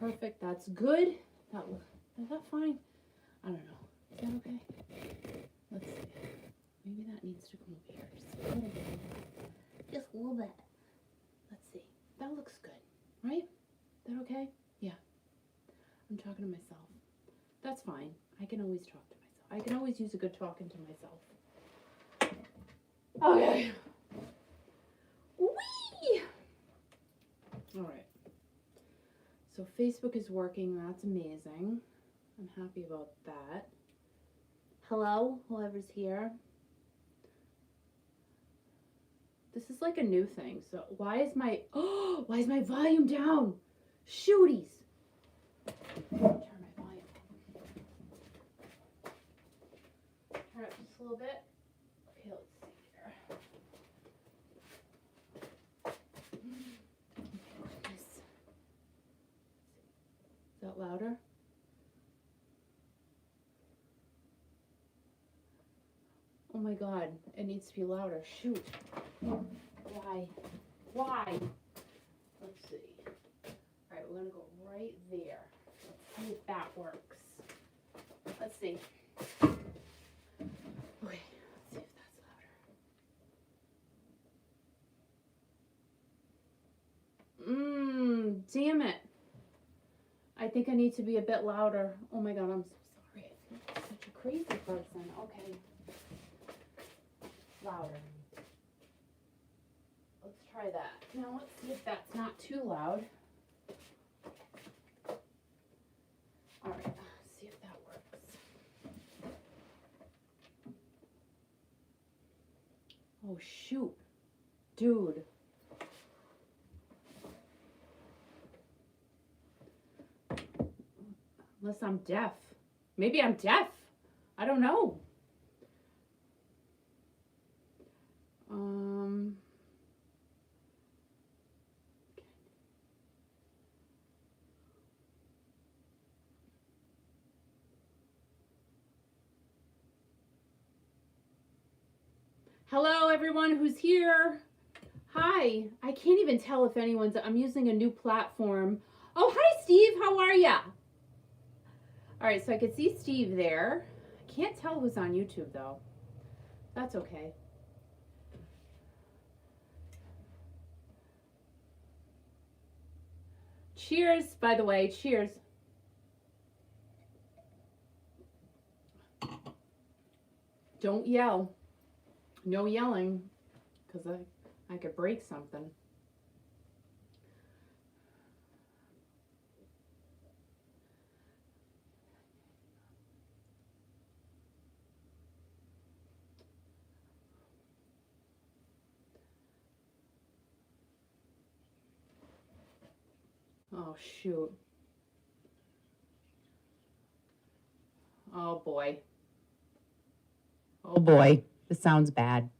perfect. That's good. Is that fine? I don't know. Is that okay? Let's see. Maybe that needs to come over here just a little bit. Just a little bit. Let's see. That looks good, right? Is that okay? Yeah. I'm talking to myself. That's fine. I can always talk to myself. I can always use a good talking to myself. Okay. Whee! All right. So Facebook is working. That's amazing. I'm happy about that. Hello, whoever's here. This is like a new thing. So why is my volume down? Shooties. Turn my volume. Turn it just a little bit. Okay, let's see here. Is that louder? Oh my God, it needs to be louder. Shoot. Why? Let's see. All right, we're gonna go right there. Let's see if that works. Let's see. Okay, let's see if that's louder. Damn it. I think I need to be a bit louder. Oh my God, I'm so sorry. I feel like such a crazy person. Okay. Louder. Let's try that. Now let's see if that's not too loud. All right, let's see if that works. Oh shoot, dude. Unless I'm deaf. Maybe I'm deaf. I don't know. Hello, everyone who's here. Hi. I can't even tell if anyone's. I'm using a new platform. Oh, hi, Steve. How are ya? All right, so I could see Steve there. I can't tell who's on YouTube, though. That's okay. Cheers, by the way. Cheers. Don't yell. No yelling, because I could break something. Oh, shoot. Oh, boy. Oh, boy. This sounds bad.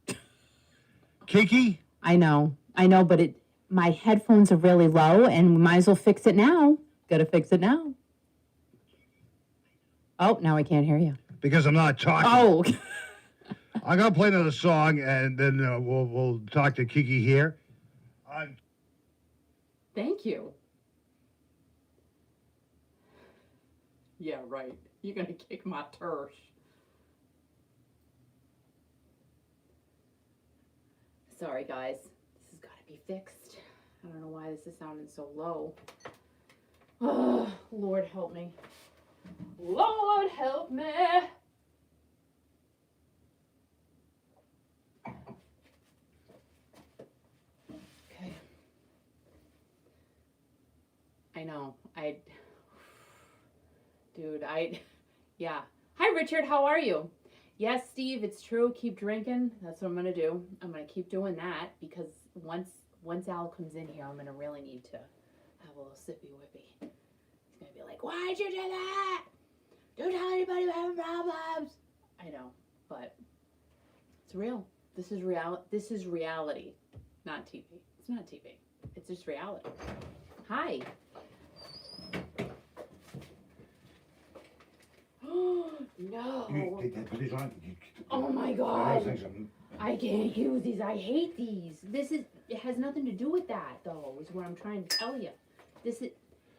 Kiki? I know, but my headphones are really low, and we might as well fix it now. Gotta fix it now. Oh, now I can't hear you. Because I'm not talking. Oh. I'm going to play another song, and then we'll talk to Kiki here. Thank you. Yeah, right. You're going to kick my turf. Sorry, guys. This has got to be fixed. I don't know why this is sounding so low. Oh, Lord help me. Lord help me. Okay. I know. Yeah. Hi, Richard. How are you? Yes, Steve, it's true. Keep drinking. That's what I'm going to do. I'm going to keep doing that because once Al comes in here, I'm going to really need to have a little sippy whippy. He's going to be like, why'd you do that? Don't tell anybody we're having problems. I know, but it's real. This is reality, not TV. It's not TV. It's just reality. Hi. No. Oh my God. I can't use these. I hate these. It has nothing to do with that though, is what I'm trying to tell you.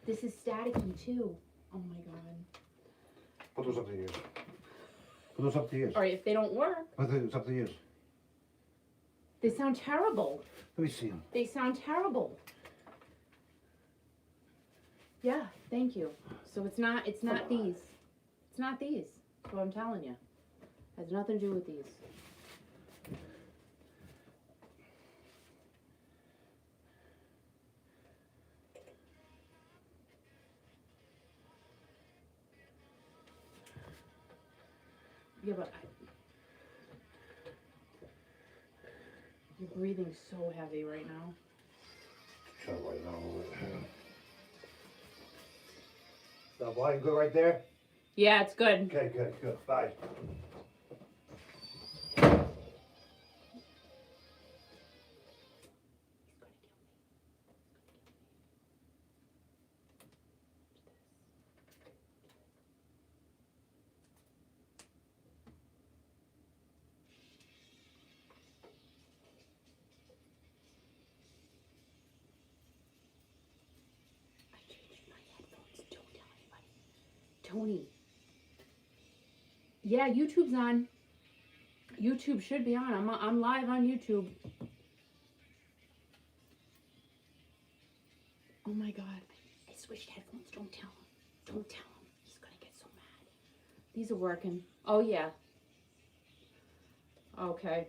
This is staticky too. Oh my god. Put those up to the ears. Put those up to the ears. All right, if they don't work, Put those up to the ears. they sound terrible. Let me see them. They sound terrible. Yeah, thank you. So it's not these. It's not these. That's what I'm telling you. Has nothing to do with these. Yeah, but you're breathing so heavy right now. Try to lighten down a little bit. The volume good right there? Yeah, it's good. Okay, good, good. Bye. I changed my headphones. Don't tell anybody. Tony. Yeah, YouTube's on. YouTube should be on. I'm live on YouTube. Oh my god. I switched headphones. Don't tell him. Don't tell him. He's gonna get so mad. These are working. Oh yeah. Okay.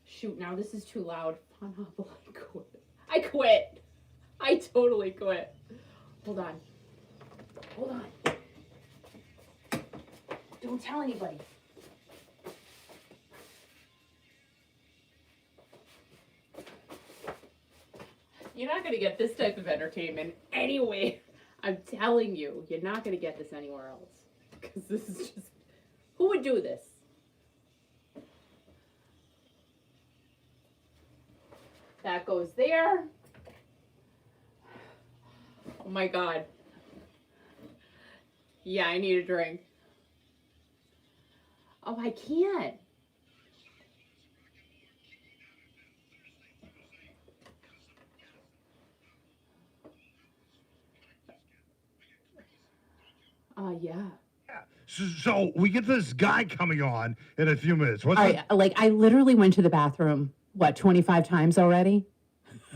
Shoot, now this is too loud. Pineapple, I quit. I quit. I totally quit. Hold on. Hold on. Don't tell anybody. You're not going to get this type of entertainment anyway. I'm telling you, you're not going to get this anywhere else. Because this is just... Who would do this? That goes there. Oh my god. Yeah, I need a drink. Oh, I can't. Yeah. So we get this guy coming on in a few minutes. What's All right, like I literally went to the bathroom, 25 times already?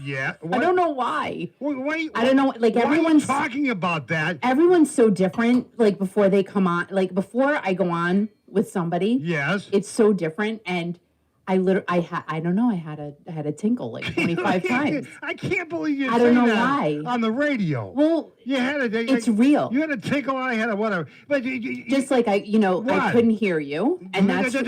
Yeah. I don't know why. Wait, I don't know, like why everyone's are you talking about that? everyone's so different, like before they come on, like before I go on with somebody, Yes. it's so different, and I don't know, I had a tinkle like 25 times. I can't believe you I don't know that why. on the radio. Well, You had it's real. You had a tinkle. I had a whatever. But Just like I What? couldn't hear you, and that's real.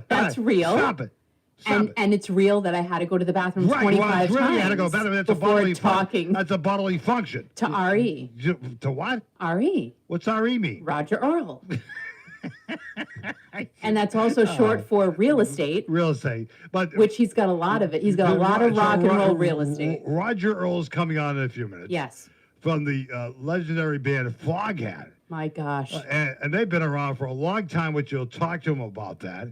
That's real. Stop it. Stop it. And it's real that I had to go to the bathroom 25 it's real. times You had to go bathroom. That's a before bodily talking That's a bodily function. to RE. To what? RE. What's RE mean? Roger Earl. And that's also short for real estate, Real estate. But which he's got a lot of it. He's got a lot of rock and roll real estate. Roger Earl's coming on in a few minutes. Yes. From the legendary band Foghat. My gosh. And they've been around for a long time, which you'll talk to him about that.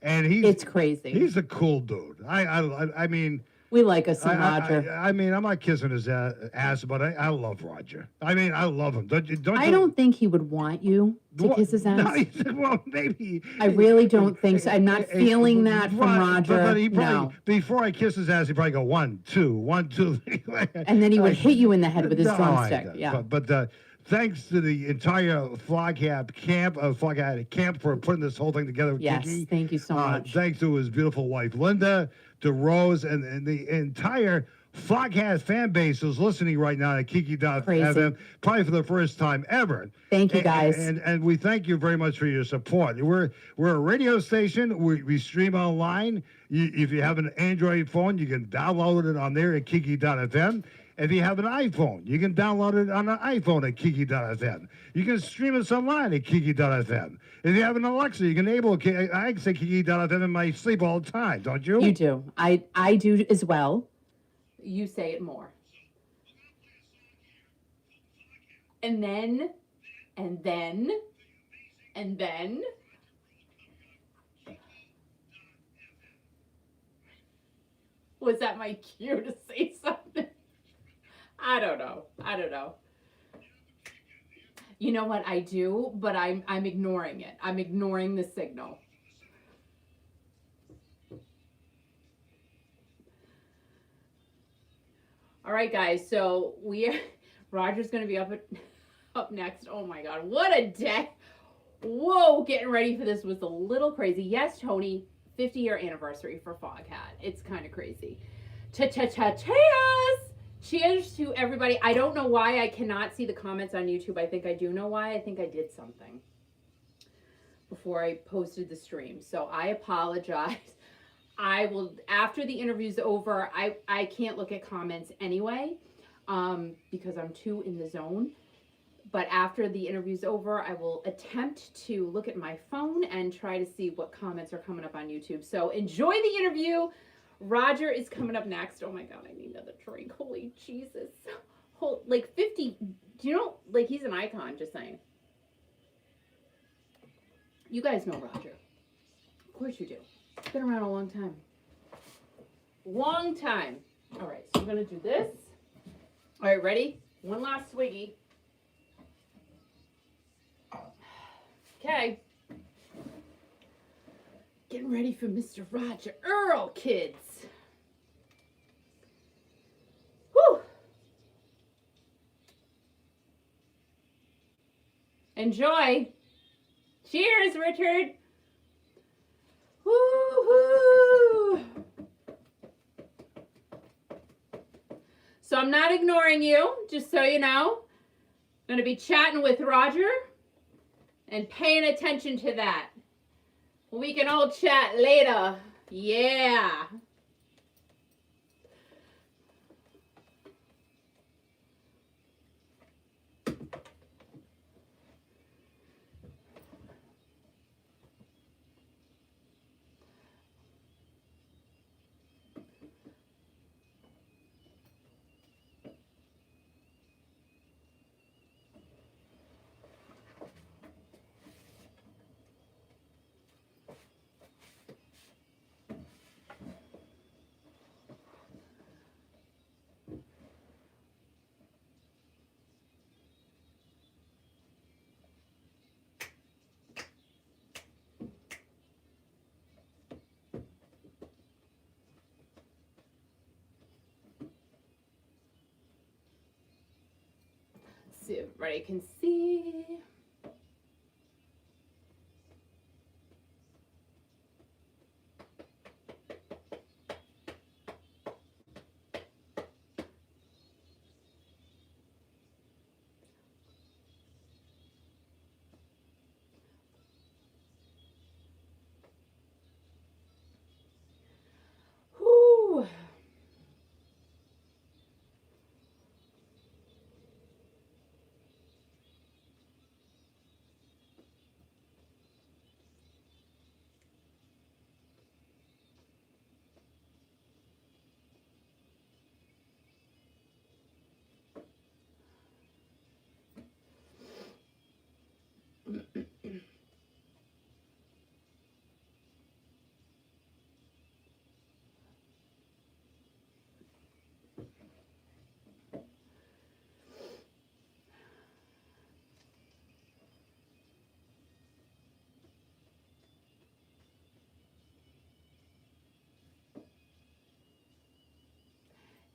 And It's crazy. He's a cool dude. I mean, We like us some Roger. I mean, I'm not kissing his ass, but I love Roger. I mean, I love him. I don't think he would want you to kiss his ass. No, he said, well, maybe. I really don't think so. I'm not feeling that from Roger. But he probably, No. before I kiss his ass, he'd probably go 1, 2, 1, 2, 3. And then he would hit you in the head with his No, drumstick. I- Yeah. But thanks to the entire Foghat camp for putting this whole thing together with Yes. Kiki. Thank you so much. Thanks to his beautiful wife, Linda, to Rose, and the entire Foghat fan base who's listening right now at Kiki.fm, Crazy. probably for the first time ever. Thank you, guys. And we thank you very much for your support. We're a radio station. We stream online. If you have an Android phone, you can download it on there at Kiki.fm. If you have an iPhone, you can download it on an iPhone at Kiki.fm. You can stream us online at Kiki.fm. If you have an Alexa, you can I can say Kiki.fm in my sleep all the time, don't you? You do. I do as well. You say it more. And then. Was that my cue to say something? I don't know. I don't know. You know what I do, but I'm ignoring it. I'm ignoring the signal. All right, guys. So Roger's going to be up next. Oh my God, what a day! Whoa, getting ready for this was a little crazy. Yes, Tony, 50-year anniversary for Foghat. It's kind of crazy. Cheers! Cheers to everybody. I don't know why I cannot see the comments on YouTube. I think I do know why. I think I did something before I posted the stream. So I apologize. I will, after the interview's over, I can't look at comments anyway, because I'm too in the zone. But after the interview's over, I will attempt to look at my phone and try to see what comments are coming up on YouTube. So enjoy the interview. Roger is coming up next. Oh my God, I need another drink. Holy Jesus. Like 50, do you know, like he's an icon, just saying. You guys know Roger. Of course you do. He's been around a long time. Long time. All right, so we're gonna do this. All right, ready? One last swiggy. Okay. Getting ready for Mr. Roger Earl, kids. Whew. Enjoy. Cheers, Richard. Woo-hoo. So I'm not ignoring you, just so you know. I'm going to be chatting with Roger and paying attention to that. We can all chat later. Yeah. See if everybody can see. Whew.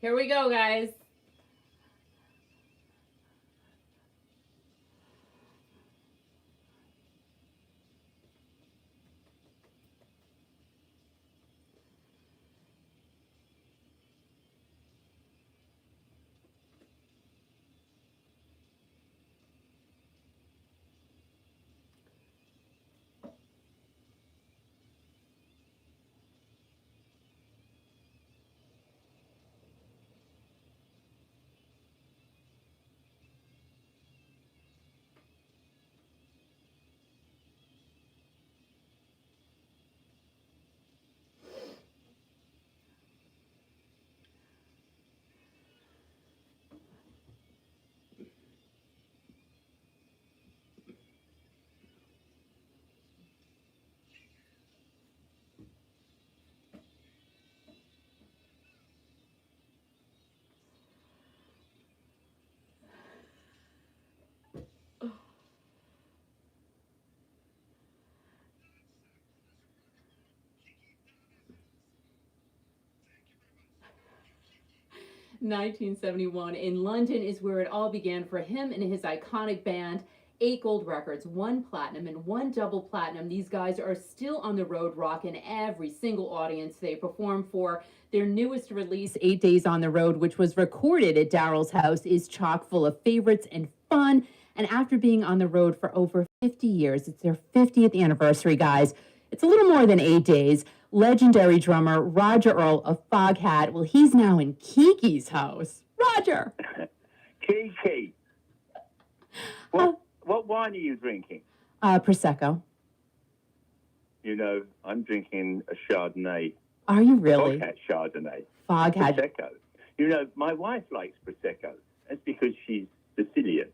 Here we go, guys. 1971 in London is where it all began for him and his iconic band. 8 gold records, 1 platinum, and 1 double platinum. These guys are still on the road rocking every single audience they perform for. Their newest release, 8 Days on the Road, which was recorded at Daryl's house, is chock full of favorites and fun. And after being on the road for over 50 years, it's their 50th anniversary, guys. It's a little more than 8 days. Legendary drummer Roger Earl of Foghat, well, he's now in Kiki's house. Roger! Kiki, what wine are you drinking? Prosecco. You know, I'm drinking a Chardonnay. Are you really? Foghat Chardonnay. Foghat. Prosecco. You know, my wife likes Prosecco. That's because she's Sicilian.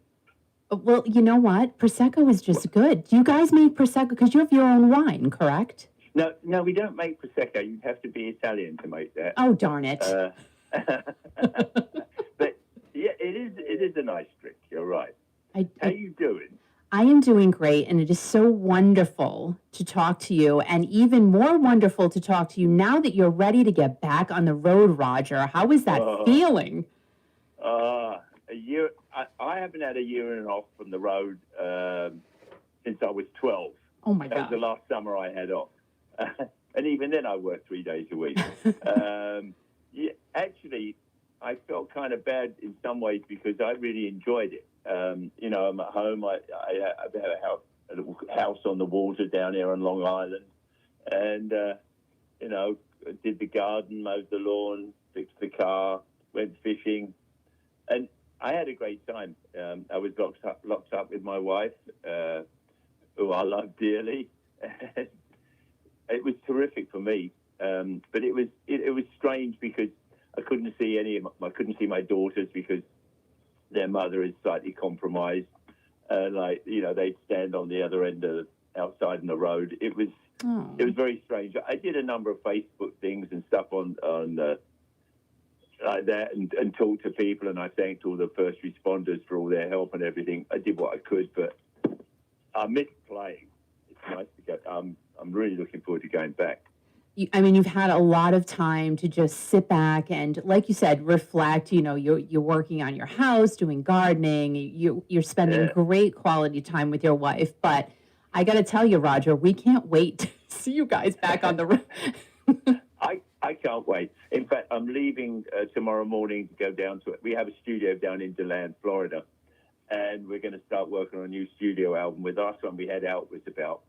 Well, you know what? Prosecco is just good. Do you guys make Prosecco? Because you have your own wine, correct? No, we don't make Prosecco. You'd have to be Italian to make that. Oh, darn it. But, yeah, it is a nice drink. You're right. How you doing? I am doing great, and it is so wonderful to talk to you, and even more wonderful to talk to you now that you're ready to get back on the road, Roger. How is that feeling? A year. I haven't had a year and a half from the road since I was 12. Oh, my God. That was the last summer I had off. And even then I worked 3 days a week. Yeah, actually, I felt kind of bad in some ways because I really enjoyed it. You know, I'm at home. I have a little house on the water down here on Long Island. And, you know, did the garden, mowed the lawn, fixed the car, went fishing. And I had a great time. I was locked up with my wife, who I love dearly. It was terrific for me. But it was strange because I couldn't see my daughters because their mother is slightly compromised. Like, you know, they'd stand on the other end of outside in the road. It was very strange. I did a number of Facebook things and stuff on like that and talked to people, and I thanked all the first responders for all their help and everything. I did what I could, but I missed playing. It's nice to go. I'm really looking forward to going back. I mean, you've had a lot of time to just sit back and, like you said, reflect. You know, you're working on your house, doing gardening. You're spending great quality time with your wife. But I got to tell you, Roger, we can't wait to see you guys back on the road. I can't wait. In fact, I'm leaving tomorrow morning to go down to it. We have a studio down in DeLand, Florida, and we're going to start working on a new studio album. The last one we had out was about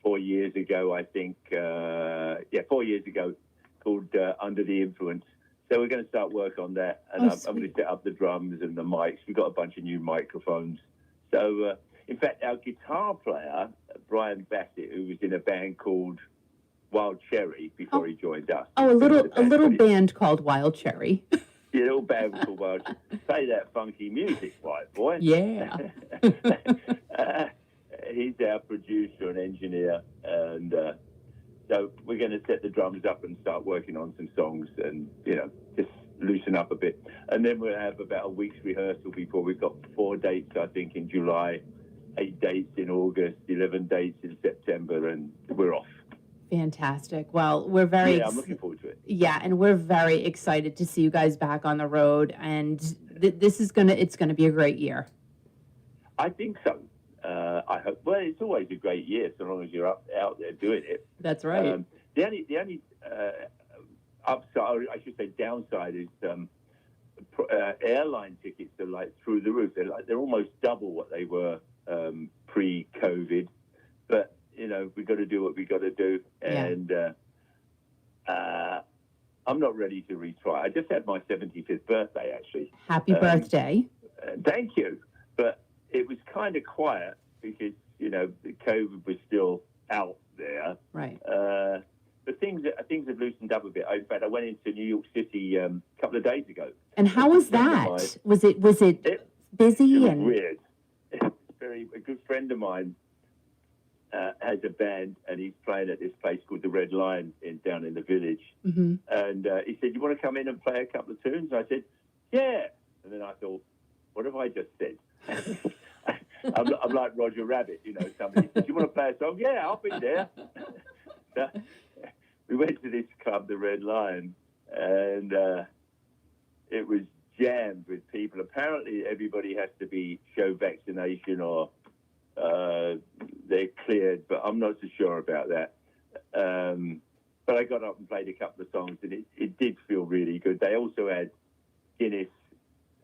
4 years ago, I think. 4 years ago, called Under the Influence. So we're going to start work on that, and I'm going to set up the drums and the mics. We've got a bunch of new microphones. So, in fact, our guitar player, Brian Bassett, who was in a band called Wild Cherry before he joined us. Oh, a little band called Wild Cherry. Yeah, a little band called Wild Cherry. Play that funky music, white boy. Yeah. He's our producer and engineer, and so we're going to set the drums up and start working on some songs and, you know, just loosen up a bit. And then we'll have about a week's rehearsal before we've got 4 dates, I think, in July, 8 dates in August, 11 dates in September, and we're off. Fantastic. Well, we're very I'm looking forward to it. Yeah, and we're very excited to see you guys back on the road, and it's gonna be a great year. I think so. I hope. Well, it's always a great year so long as you're out there doing it. That's right. The only upside, or I should say downside, is airline tickets are like through the roof. They're almost double what they were pre-COVID. But you know, we got to do what we got to do, and I'm not ready to retry. I just had my 75th birthday, actually. Happy birthday! Thank you. But it was kind of quiet because, you know, the COVID was still out there. Right. But things have loosened up a bit. In fact, I went into New York City a couple of days ago. And how was that? Was it busy? It was and weird. A good friend of mine has a band, and he's playing at this place called the Red Lion down in the Village. Mm-hmm. And he said, "You want to come in and play a couple of tunes?" I said, "Yeah." And then I thought, what have I just said? I'm like Roger Rabbit, you know. Somebody said, "You want to play a song?" "Yeah, I'll be there." So, we went to this club, the Red Lion, and it was jammed with people. Apparently, everybody has to be show vaccination or they're cleared, but I'm not so sure about that. But I got up and played a couple of songs, and it did feel really good. They also had Guinness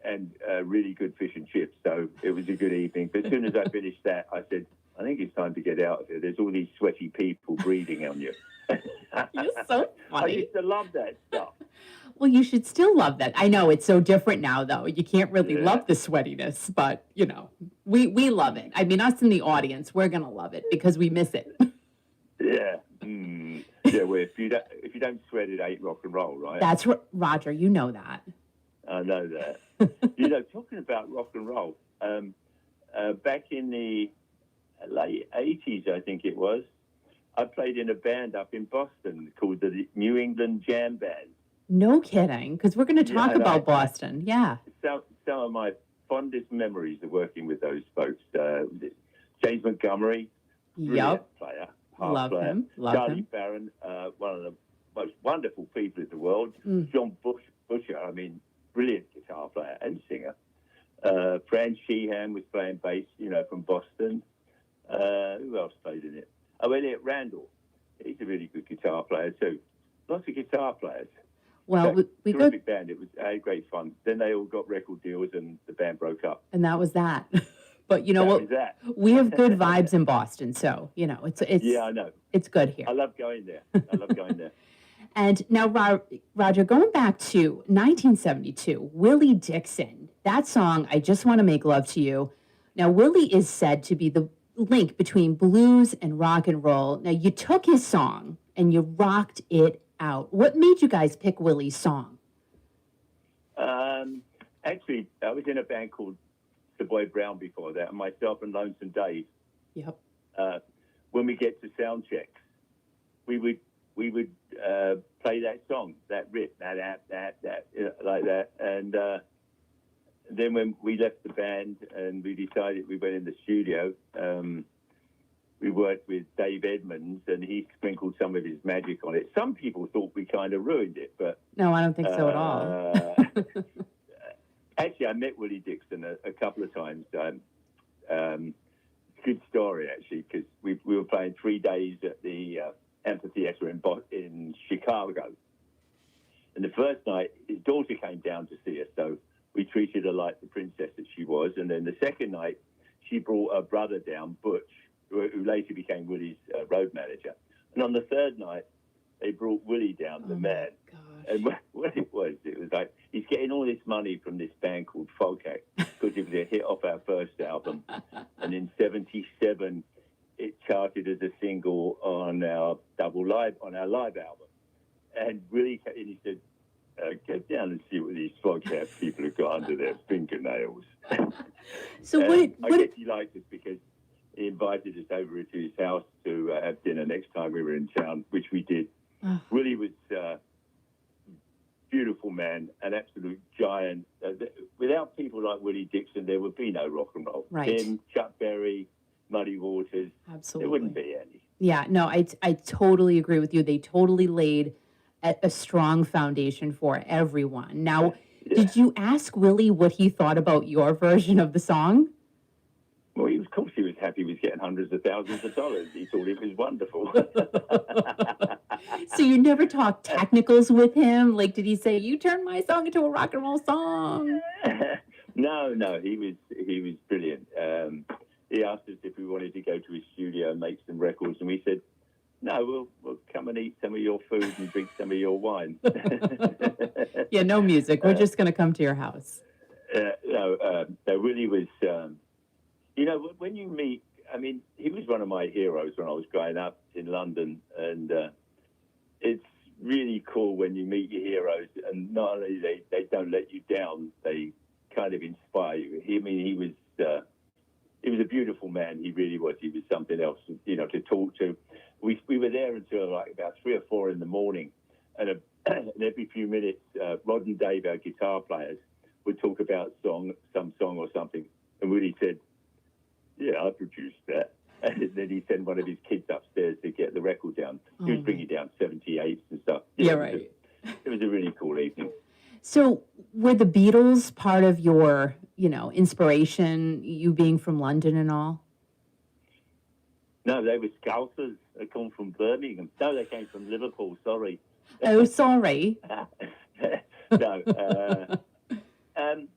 and really good fish and chips, so it was a good evening. But as soon as I finished that, I said, I think it's time to get out of here. There's all these sweaty people breathing on you. You're so I funny. used to love that stuff. Well, you should still love that. I know it's so different now, though. You can't really Yeah. love the sweatiness, but you know, we love it. I mean, us in the audience, we're gonna love it because we miss it. Yeah. Yeah, well, if you don't sweat, it ain't rock and roll, right? That's what Roger. You know that. I know that. You know, talking about rock and roll, back in the late 80s, I think it was, I played in a band up in Boston called the New England Jam Band. No kidding, because we're going to talk and about Boston. Yeah. Some of my fondest memories of working with those folks. James Montgomery, brilliant Yep. player. harp Love player. him. Love Charlie him. Barron, one of the most wonderful people in the world. John Busher, I mean, brilliant guitar player and singer. Fran Sheehan was playing bass, from Boston. Who else played in it? Oh, Elliot Randall. He's a really good guitar player too. Lots of guitar players. Well, we go, terrific band. I had great fun. Then they all got record deals and the band broke up. and that was that. But you know That what? was that. We have good vibes in Boston, so it's Yeah, I know. it's good here. I love going there. And now, Roger, going back to 1972, Willie Dixon, that song, I Just Want to Make Love to You. Now, Willie is said to be the link between blues and rock and roll. Now, you took his song and you rocked it out. What made you guys pick Willie's song? Actually, I was in a band called The Boy Brown before that, and myself and Lonesome Dave. Yep. When we get to sound checks, we would play that song, that riff, that, like that. And then when we left the band and we decided we went in the studio, we worked with Dave Edmonds, and he sprinkled some of his magic on it. Some people thought we kind of ruined it, but No, I don't think so at all. Actually, I met Willie Dixon a couple of times. Good story, actually, because we were playing 3 days at the amphitheater in Chicago. And the first night, his daughter came down to see us, so we treated her like the princess that she was. And then the second night, she brought her brother down, Butch, who later became Willie's road manager. And on the third night, they brought Willie down, the man. Gosh. And what it was like, he's getting all this money from this band called Foghat because it was a hit off our first album. And in 77, it charted as a single on our live album. And Willie came in, he said, get down and see what these Foghat people have got under their fingernails. So I what guess he liked us because he invited us over to his house to have dinner next time we were in town, which we did. Willie was a beautiful man, an absolute giant. Without people like Willie Dixon, there would be no rock and roll. Right. Him, Chuck Berry, Muddy Waters, Absolutely. there wouldn't be any. Yeah, no, I totally agree with you. They totally laid a strong foundation for everyone. Now, did you ask Willie what he thought about your version of the song? Well, of course he was happy. He was getting hundreds of thousands of dollars. He thought it was wonderful. So you never talked technicals with him? Like, did he say, you turned my song into a rock and roll song? No, he was brilliant. He asked us if we wanted to go to his studio and make some records, and we said, no, we'll come and eat some of your food and drink some of your wine. Yeah, no music. We're just going to come to your house. No, Willie was, when you meet, I mean, he was one of my heroes when I was growing up in London, and it's really cool when you meet your heroes, and not only they don't let you down, they kind of inspire you. He was a beautiful man. He really was. He was something else, to talk to. We were there until like about 3 or 4 in the morning, and every few minutes, Rod and Dave, our guitar players, would talk about some song or something, and Willie said, "Yeah, I produced that." And then he sent one of his kids upstairs to get the record down. He was bringing down 78s and stuff. Yeah, right. It was a really cool evening. So were the Beatles part of your, inspiration, you being from London and all? No, they were Scousers. They come from Birmingham. No, they came from Liverpool. Sorry. Oh, sorry. No.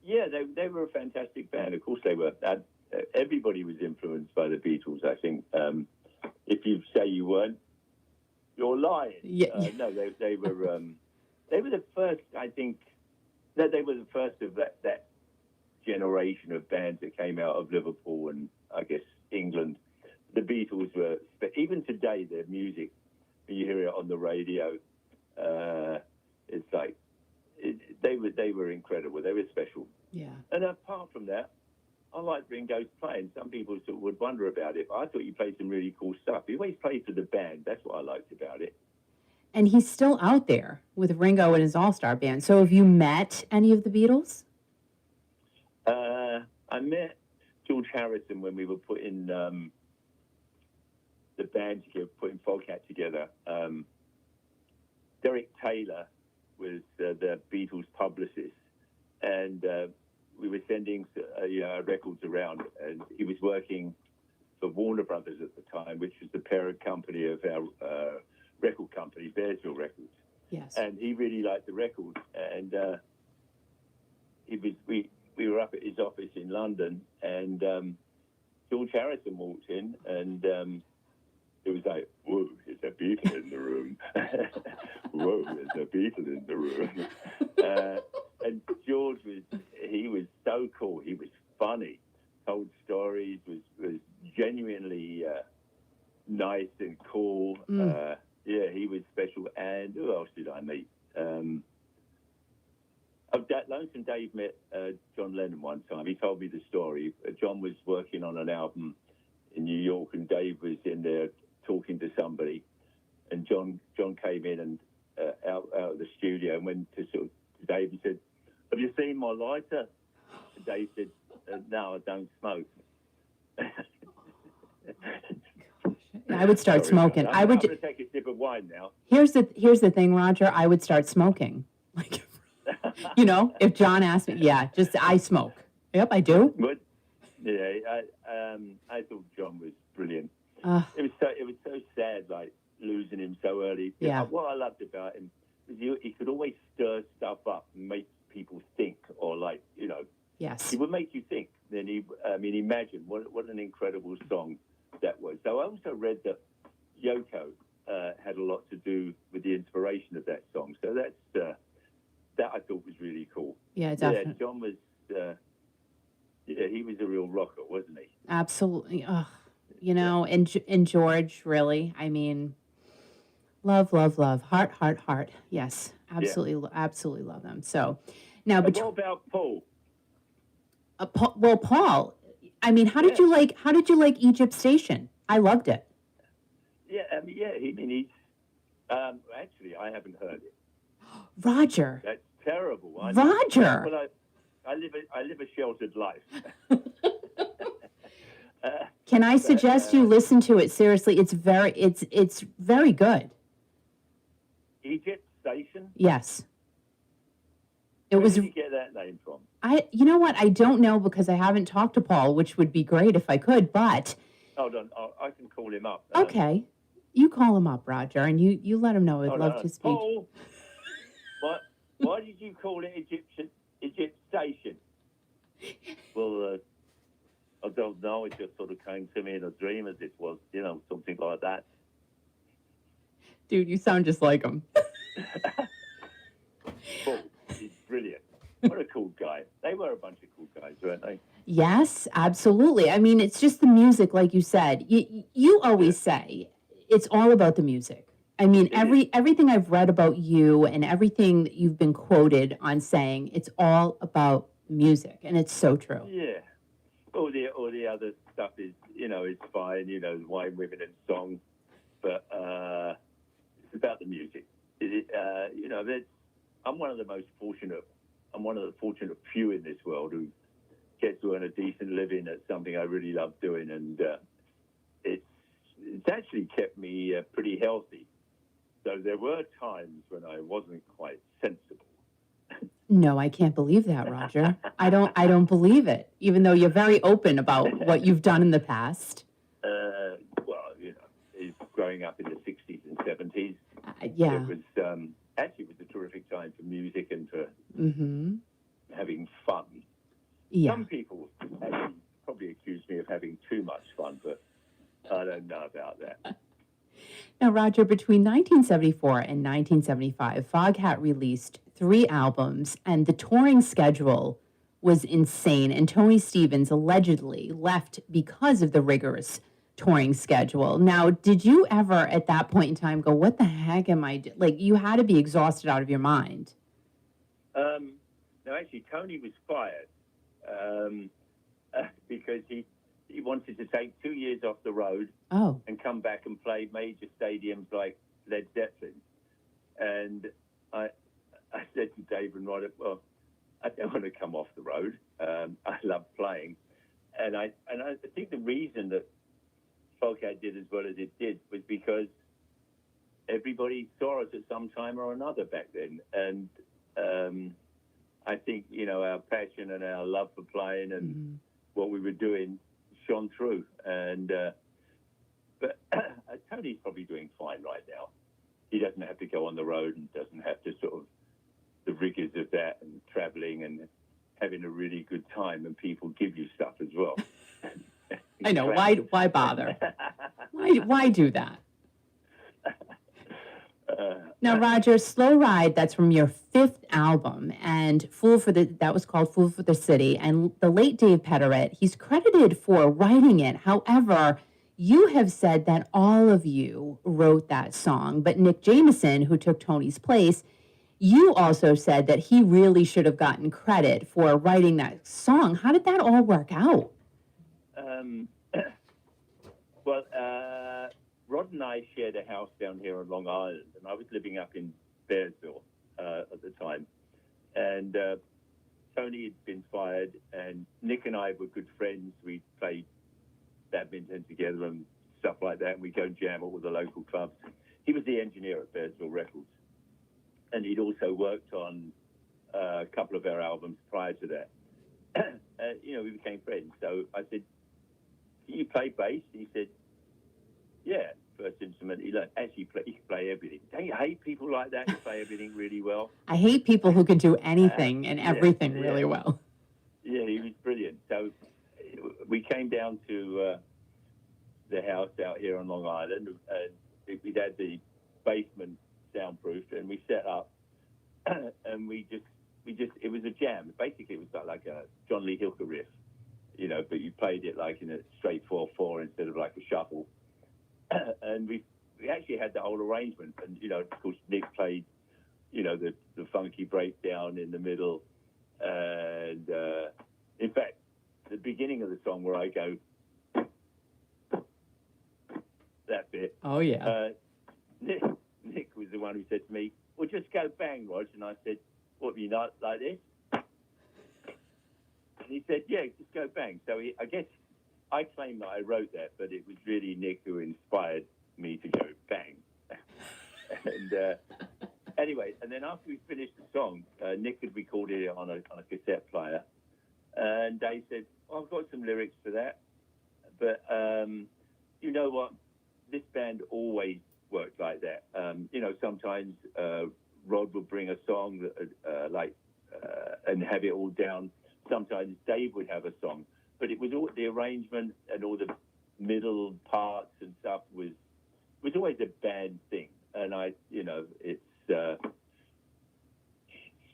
Yeah, they were a fantastic band. Of course, they were. Everybody was influenced by the Beatles. I think. If you say you weren't, you're lying. Yeah. No, they were. They were the first. I think. No, they were the first of that generation of bands that came out of Liverpool and I guess England. The Beatles were, even today, their music, when you hear it on the radio, it's like, they were incredible. They were special. Yeah. And apart from that, I like Ringo's playing. Some people sort of would wonder about it, but I thought he played some really cool stuff. He always played for the band. That's what I liked about it. And he's still out there with Ringo and his all-star band. So have you met any of the Beatles? I met George Harrison when we were putting the band together, putting Foghat together. Derek Taylor was the Beatles publicist, and we were sending records around, and he was working for Warner Brothers at the time, which was the parent company of our record company, Bearsville Records. Yes. And he really liked the record, and we were up at his office in London, and George Harrison walked in, and it was like, whoa, there's a Beatle in the room. Whoa, there's a Beatle in the room. And George was so cool. He was funny, told stories, was genuinely nice and cool. Yeah, he was special. And who else did I meet? Lonesome Dave met John Lennon one time. He told me the story. John was working on an album in New York, and Dave was in there talking to somebody. And John came in and out of the studio and went to sort of Dave and said, "Have you seen my lighter?" And Dave said, "No, I don't smoke." I would start smoking. I'm going to take a sip of wine now. Here's the thing, Roger. I would start smoking. Like, if John asked me, I smoke. Yep, I do. But, yeah, I thought John was brilliant. It was so sad, like losing him so early. Yeah. What I loved about him was he could always stir stuff up and make people think, or Yes. he would make you think. Then imagine what an incredible song that was. So I also read that Yoko had a lot to do with the inspiration of that song. So that I thought was really cool. Yeah, definitely. Yeah, John was. He was a real rocker, wasn't he? Absolutely. And George, really. I mean, love, heart. Yes, absolutely, absolutely love them. So now, what about Paul? Paul. I mean, how did you like Egypt Station? I loved it. Yeah, he's. Actually, I haven't heard it. Roger. That's terrible. Roger. Well, I live a sheltered life. Can I suggest you listen to it? Seriously, it's very good. Egypt Station? Yes. Where did you get that name from? You know what? I don't know because I haven't talked to Paul, which would be great if I could, but. Hold on, I can call him up. Okay. You call him up, Roger, and you let him know I'd love to speak. Paul, why did you call it Egypt Station? Well, I don't know. It just sort of came to me in a dream as it was, something like that. Dude, you sound just like him. Paul, he's brilliant. What a cool guy. They were a bunch of cool guys, weren't they? Yes, absolutely. I mean, it's just the music, like you said. You always say it's all about the music. I mean, everything I've read about you and everything that you've been quoted on saying, it's all about music, and it's so true. Yeah. All the other stuff is, it's fine, wine, women, and song, but it's about the music. I'm one of the most fortunate. I'm one of the fortunate few in this world who get to earn a decent living at something I really love doing, and it's actually kept me pretty healthy. So there were times when I wasn't quite sensible. No, I can't believe that, Roger. I don't believe it, even though you're very open about what you've done in the past. Well, is growing up in the 60s and 70s. Yeah. It was actually it was a terrific time for music and for Mm-hmm. having fun. Yeah. Some people actually probably accuse me of having too much fun, but I don't know about that. Now, Roger, between 1974 and 1975, Foghat released 3 albums, and the touring schedule was insane. And Tony Stevens allegedly left because of the rigorous touring schedule. Now, did you ever at that point in time go, what the heck am I doing? Like, you had to be exhausted out of your mind. No, actually, Tony was fired because he wanted to take 2 years off the road Oh, and come back and play major stadiums like Led Zeppelin. And I said to Dave and Rod, well, I don't want to come off the road. I love playing. And I think the reason that Foghat did as well as it did was because everybody saw us at some time or another back then. And I think, our passion and our love for playing and what we were doing shone through. And but Tony's probably doing fine right now. He doesn't have to go on the road and doesn't have to sort of the rigors of that and traveling and having a really good time, and people give you stuff as well. I know. Why bother? Why do that? Now, Roger, Slow Ride, that's from your 5th album, and that was called Fool for the City, and the late Dave Pederett, he's credited for writing it. However, you have said that all of you wrote that song, but Nick Jameson, who took Tony's place, you also said that he really should have gotten credit for writing that song. How did that all work out? Well, Rod and I shared a house down here on Long Island, and I was living up in Bearsville at the time. And Tony had been fired, and Nick and I were good friends. We played badminton together and stuff like that, and we'd go jam at all the local clubs. He was the engineer at Bearsville Records, and he'd also worked on a couple of our albums prior to that. We became friends. So I said, "Can you play bass?" And he said, "Yeah." First instrument he learned. Actually, he could play everything. Don't you hate people like that who play everything really well? I hate people who can do anything and everything really well. Yeah, he was brilliant. So we came down to the house out here on Long Island, and we'd had the basement soundproofed, and we set up, and we just it was a jam. Basically, it was like a John Lee Hooker riff, but you played it like in a straight 4/4 instead of like a shuffle. And we actually had the whole arrangement, and of course Nick played, the funky breakdown in the middle, and in fact, the beginning of the song where I go that bit. Oh yeah. Nick was the one who said to me, "Well, just go bang, Rog," and I said, "What, you not like this?" And he said, "Yeah, just go bang." So I guess I claim that I wrote that, but it was really Nick who inspired me to go bang. And anyway, and then after we finished the song, Nick had recorded it on a cassette player, and Dave said, "I've got some lyrics for that, but you know what? This band always worked like that. Sometimes Rod would bring a song that, and have it all down. Sometimes Dave would have a song." But it was all the arrangement and all the middle parts and stuff was always a band thing. And it's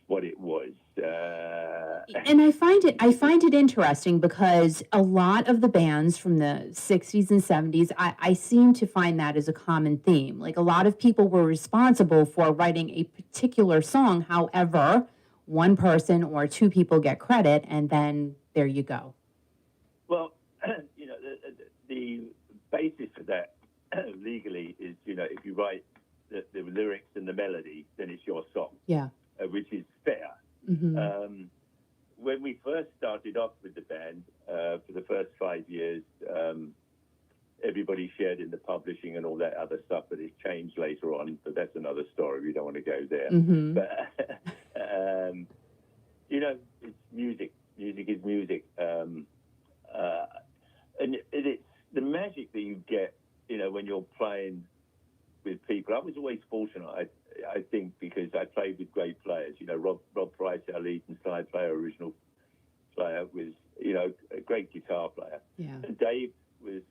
what it was. And I find it interesting because a lot of the bands from the 60s and 70s, I seem to find that as a common theme. Like a lot of people were responsible for writing a particular song. However, one person or 2 people get credit, and then there you go. Well, the basis for that legally is, if you write the lyrics and the melody, then it's your song. Yeah. Which is fair. Mm-hmm. When we first started off with the band, for the first 5 years, everybody shared in the publishing and all that other stuff, but it's changed later on. But that's another story. We don't want to go there. Mm-hmm. But You know, it's music. Music is music. And it's the magic that you get, you know, when you're playing with people. I was always fortunate, I think, because I played with great players. You know, Rob Price, our lead and slide player, original player, was, you know, a great guitar player. Yeah. And Dave was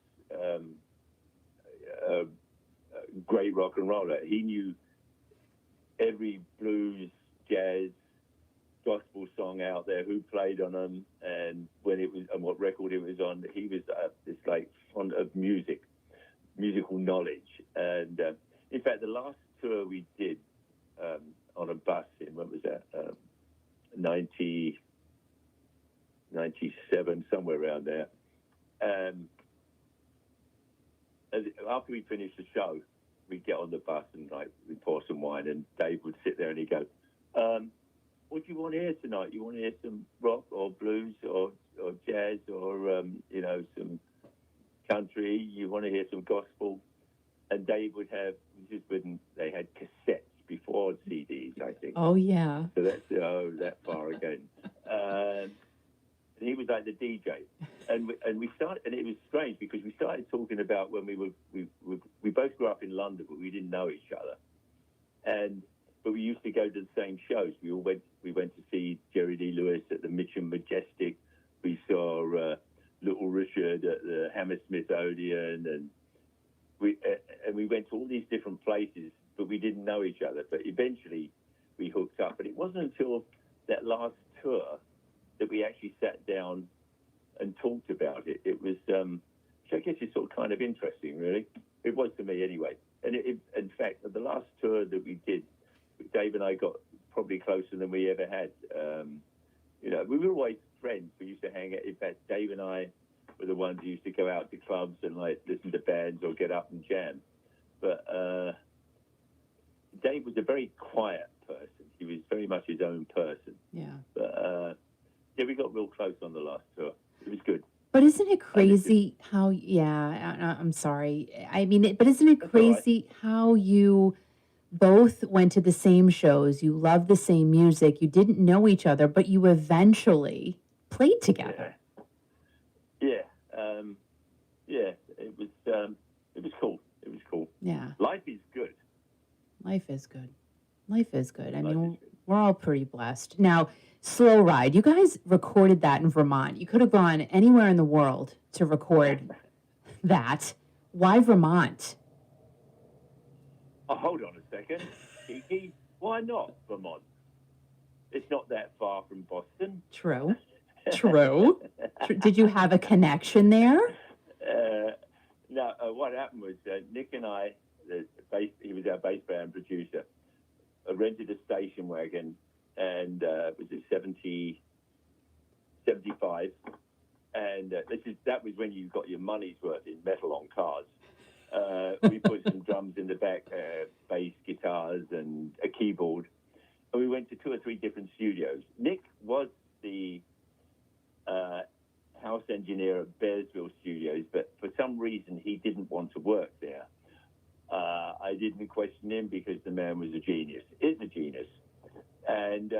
a great rock and roller. He knew every blues, jazz, gospel song out there, who played on them, and when it was, and what record it was on. He was this like fond of music, musical knowledge. And in fact, the last tour we did on a bus in, when was that? 97, somewhere around there. And after we finished the show, we'd get on the bus and like we'd pour some wine, and Dave would sit there and he'd go, what do you want to hear tonight? You want to hear some rock or blues or jazz or, you know, some country? You want to hear some gospel? And Dave would have, just when they had cassettes before CDs, I think. Oh, yeah. So that's, that far again. And he was like the DJ. And we started, and it was strange because we started talking about when we both grew up in London, but we didn't know each other. But we used to go to the same shows. We went to see Jerry Lee Lewis at the Mitcham Majestic. We saw Little Richard at the Hammersmith Odeon, and we went to all these different places, but we didn't know each other. But eventually we hooked up. But it wasn't until that last tour that we actually sat down and talked about it. It was, which I guess is sort of kind of interesting, really. It was to me anyway. And in fact, at the last tour that we did, Dave and I got probably closer than we ever had. You know, we were always friends. We used to hang out. In fact, Dave and I were the ones who used to go out to clubs and like listen to bands or get up and jam. But Dave was a very quiet person. He was very much his own person. Yeah. But yeah, we got real close on the last tour. It was good. But isn't it crazy how, I'm sorry. I mean, but isn't it crazy how you both went to the same shows, you loved the same music, you didn't know each other, but you eventually played together? Yeah. Yeah, it was cool. It was cool. Yeah. Life is good. Life is good. Life is good. I mean, we're all pretty blessed. Now, Slow Ride, you guys recorded that in Vermont. You could have gone anywhere in the world to record that. Why Vermont? Oh, hold on a second. Kiki, why not Vermont? It's not that far from Boston. True. True. Did you have a connection there? No, what happened was Nick and I, he was our bass band producer, rented a station wagon, and was it 75? And that was when you got your money's worth in metal on cars. We put some drums in the back, bass, guitars, and a keyboard. And we went to 2 or 3 different studios. Nick was the house engineer at Bearsville Studios, but for some reason he didn't want to work there. I didn't question him because the man was a genius, is a genius. And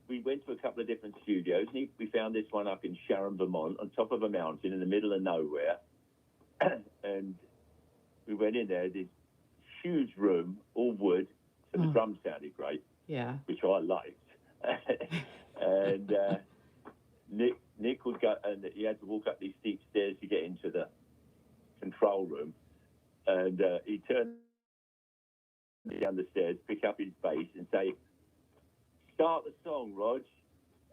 we went to a couple of different studios. We found this one up in Sharon, Vermont, on top of a mountain in the middle of nowhere. And we went in there, this huge room, all wood, so the drums sounded great. Yeah. Which I liked. And Nick would go, and he had to walk up these steep stairs to get into the control room. And he turned down the stairs, pick up his bass, and say, "Start the song, Rog."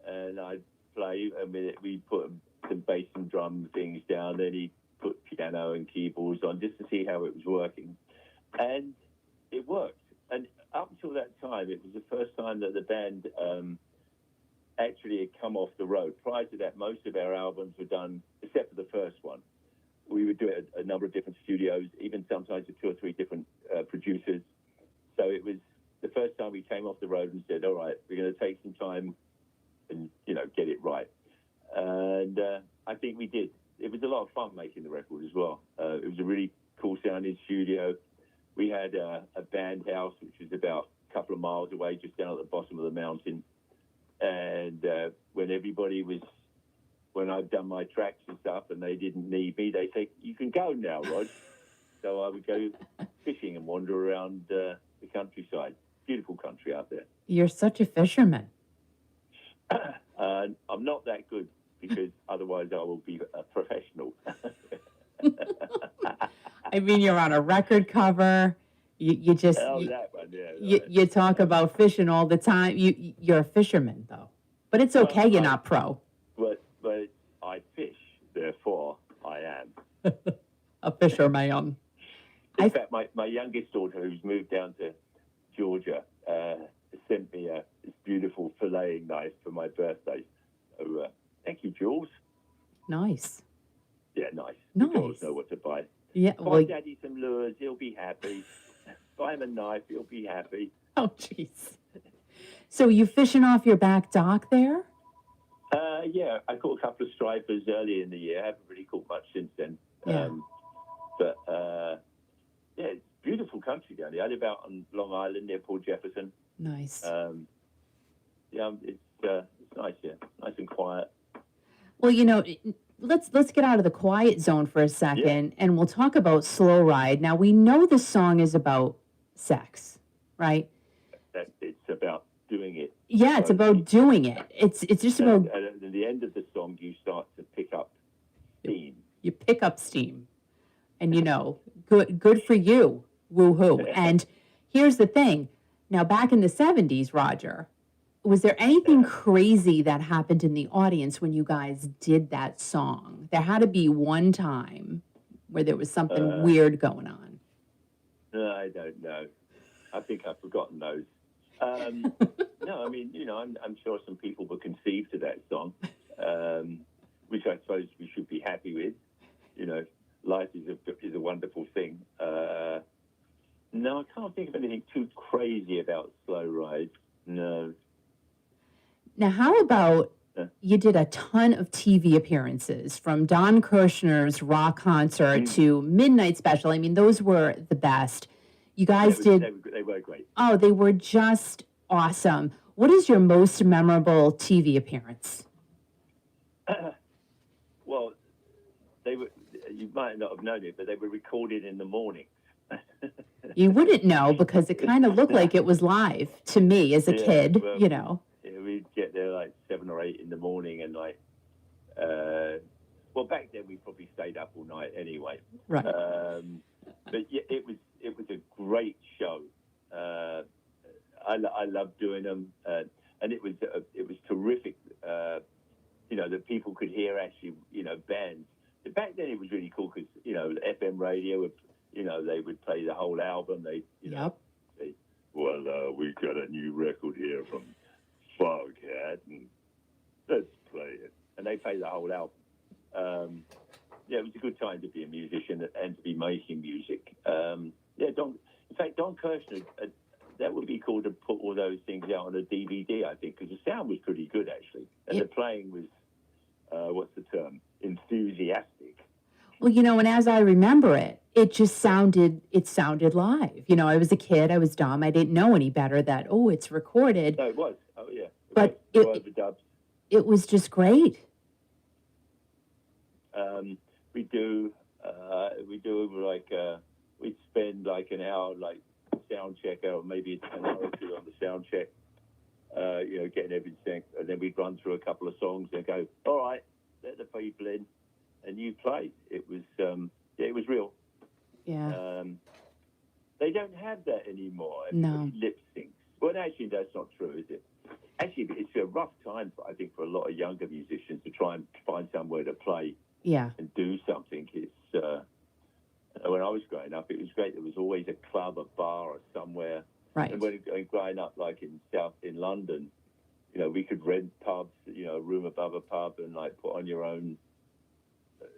And I'd play, and we put some bass and drum things down. Then he put piano and keyboards on just to see how it was working. And it worked. And up until that time, it was the first time that the band actually had come off the road. Prior to that, most of our albums were done, except for the first one. We would do it at a number of different studios, even sometimes with 2 or 3 different producers. So it was the first time we came off the road and said, all right, we're going to take some time and, you know, get it right. And I think we did. It was a lot of fun making the record as well. It was a really cool sounding studio. We had a band house, which was about a couple of miles away, just down at the bottom of the mountain. And when I've done my tracks and stuff and they didn't need me, they say, you can go now, Rog. So I would go fishing and wander around the countryside. Beautiful country out there. You're such a fisherman. I'm not that good because otherwise I will be a professional. I mean, you're on a record cover. You just That one, yeah. you talk about fishing all the time. You're a fisherman though, but it's okay. You're not pro. But I fish, therefore I am A fisherman. In fact, my youngest daughter, who's moved down to Georgia, sent me this beautiful filleting knife for my birthday. So, thank you, Jules. Nice. Yeah, nice. Nice. Jules know what to buy. Yeah. Buy Daddy some lures, he'll be happy. Buy him a knife, he'll be happy. Oh, jeez. So you fishing off your back dock there? Yeah, I caught a couple of stripers early in the year. I haven't really caught much since then. Yeah. Yeah, it's beautiful country down there. I live out on Long Island near Port Jefferson. Nice. Yeah, it's nice here, nice and quiet. Well, you know, let's get out of the quiet zone for a second, and we'll talk about Slow Ride. Now, we know the song is about sex, right? It's about doing it. Yeah, it's about doing it. It's just about. At the end of the song, you start to pick up steam. You pick up steam, and you know, good for you, woohoo. And here's the thing. Now, back in the 70s, Roger, was there anything crazy that happened in the audience when you guys did that song? There had to be one time where there was something weird going on. I don't know. I think I've forgotten those. No, I mean, you know, I'm sure some people were conceived to that song, which I suppose we should be happy with. You know, life is a wonderful thing. No, I can't think of anything too crazy about Slow Ride. No. Now, how about you did a ton of TV appearances, from Don Kirshner's rock concert to Midnight Special. I mean, those were the best. You guys They were great. Oh, they were just awesome. What is your most memorable TV appearance? Well, they were. You might not have known it, but they were recorded in the morning. You wouldn't know because it kind of looked like it was live to me as a kid, well, you know. Yeah, we'd get there like 7 or 8 in the morning and like, well, back then we probably stayed up all night anyway. Right. But yeah, it was a great show. I loved doing them, and it was terrific. You know, that people could hear actually, you know, bands. But back then it was really cool because, you know, FM radio would, you know, they would play the whole album. They, you know, say, well, we got a new record here from Foghat, and let's play it. And they play the whole album. Yeah, it was a good time to be a musician and to be making music. Yeah, in fact, Don Kirshner, that would be cool to put all those things out on a DVD, I think, because the sound was pretty good, actually. And the playing was, what's the term? Enthusiastic. Well, you know, and as I remember it, it sounded live. You know, I was a kid, I was dumb, I didn't know any better that, it's recorded. No, it was. Oh, yeah. It was just great. We do like, we'd spend like an hour, like sound check out, maybe an hour or two on the sound check, you know, getting everything. And then we'd run through a couple of songs and go, all right, let the people in, and you play. It was, it was real. Yeah. They don't have that anymore. No. Lip syncs. Well, actually, that's not true, is it? Actually, it's a rough time, I think, for a lot of younger musicians to try and find somewhere to play and do something. It's when I was growing up, it was great. There was always a club, a bar, or somewhere. Right. And when growing up, like in London, you know, we could rent pubs, you know, a room above a pub, and like put on your own,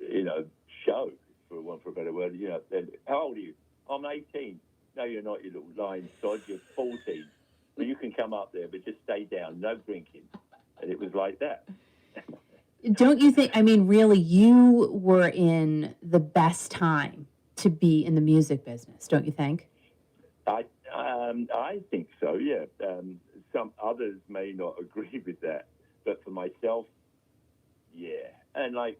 you know, show, for a better word. You know, and how old are you? I'm 18. No, you're not, you little lying sod. You're 14. Well, you can come up there, but just stay down, no drinking. And it was like that. Don't you think, I mean, really, you were in the best time to be in the music business, don't you think? I think so, yeah. some others may not agree with that, but for myself, yeah. And like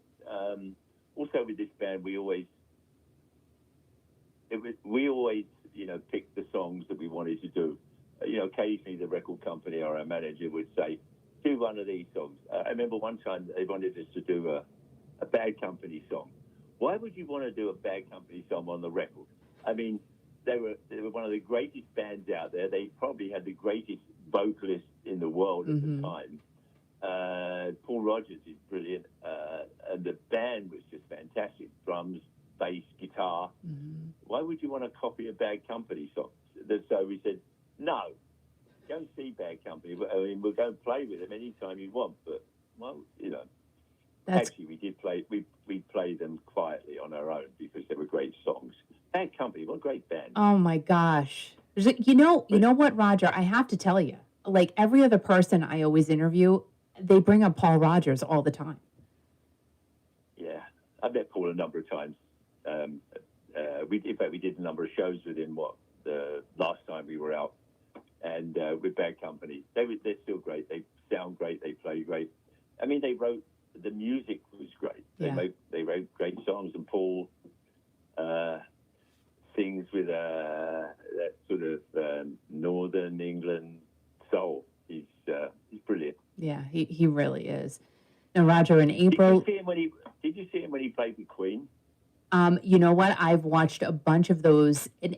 also with this band, we always picked the songs that we wanted to do. Occasionally the record company or our manager would say, do one of these songs. I remember one time they wanted us to do a Bad Company song. Why would you want to do a Bad Company song on the record? I mean, they were one of the greatest bands out there. They probably had the greatest vocalist in the world at the time. Paul Rogers is brilliant, and the band was just fantastic. Drums, bass, guitar. Why would you want to copy a Bad Company song? So we said, no, go and see Bad Company. I mean, we'll go and play with them anytime you want, but, well, actually we did play, we played them quietly on our own because they were great songs. Bad Company, what a great band. Oh my gosh. You know what, Roger, I have to tell you, like every other person I always interview, they bring up Paul Rogers all the time. Yeah, I met Paul a number of times. In fact, we did a number of shows with him, the last time we were out, and with Bad Company. They're still great. They sound great. They play great. I mean, the music was great. Yeah. They wrote great songs, and Paul sings with that sort of Northern England soul. He's brilliant. Yeah, he really is. Now, Roger, in April... Did you see him when he played with Queen? You know what? I've watched a bunch of those. And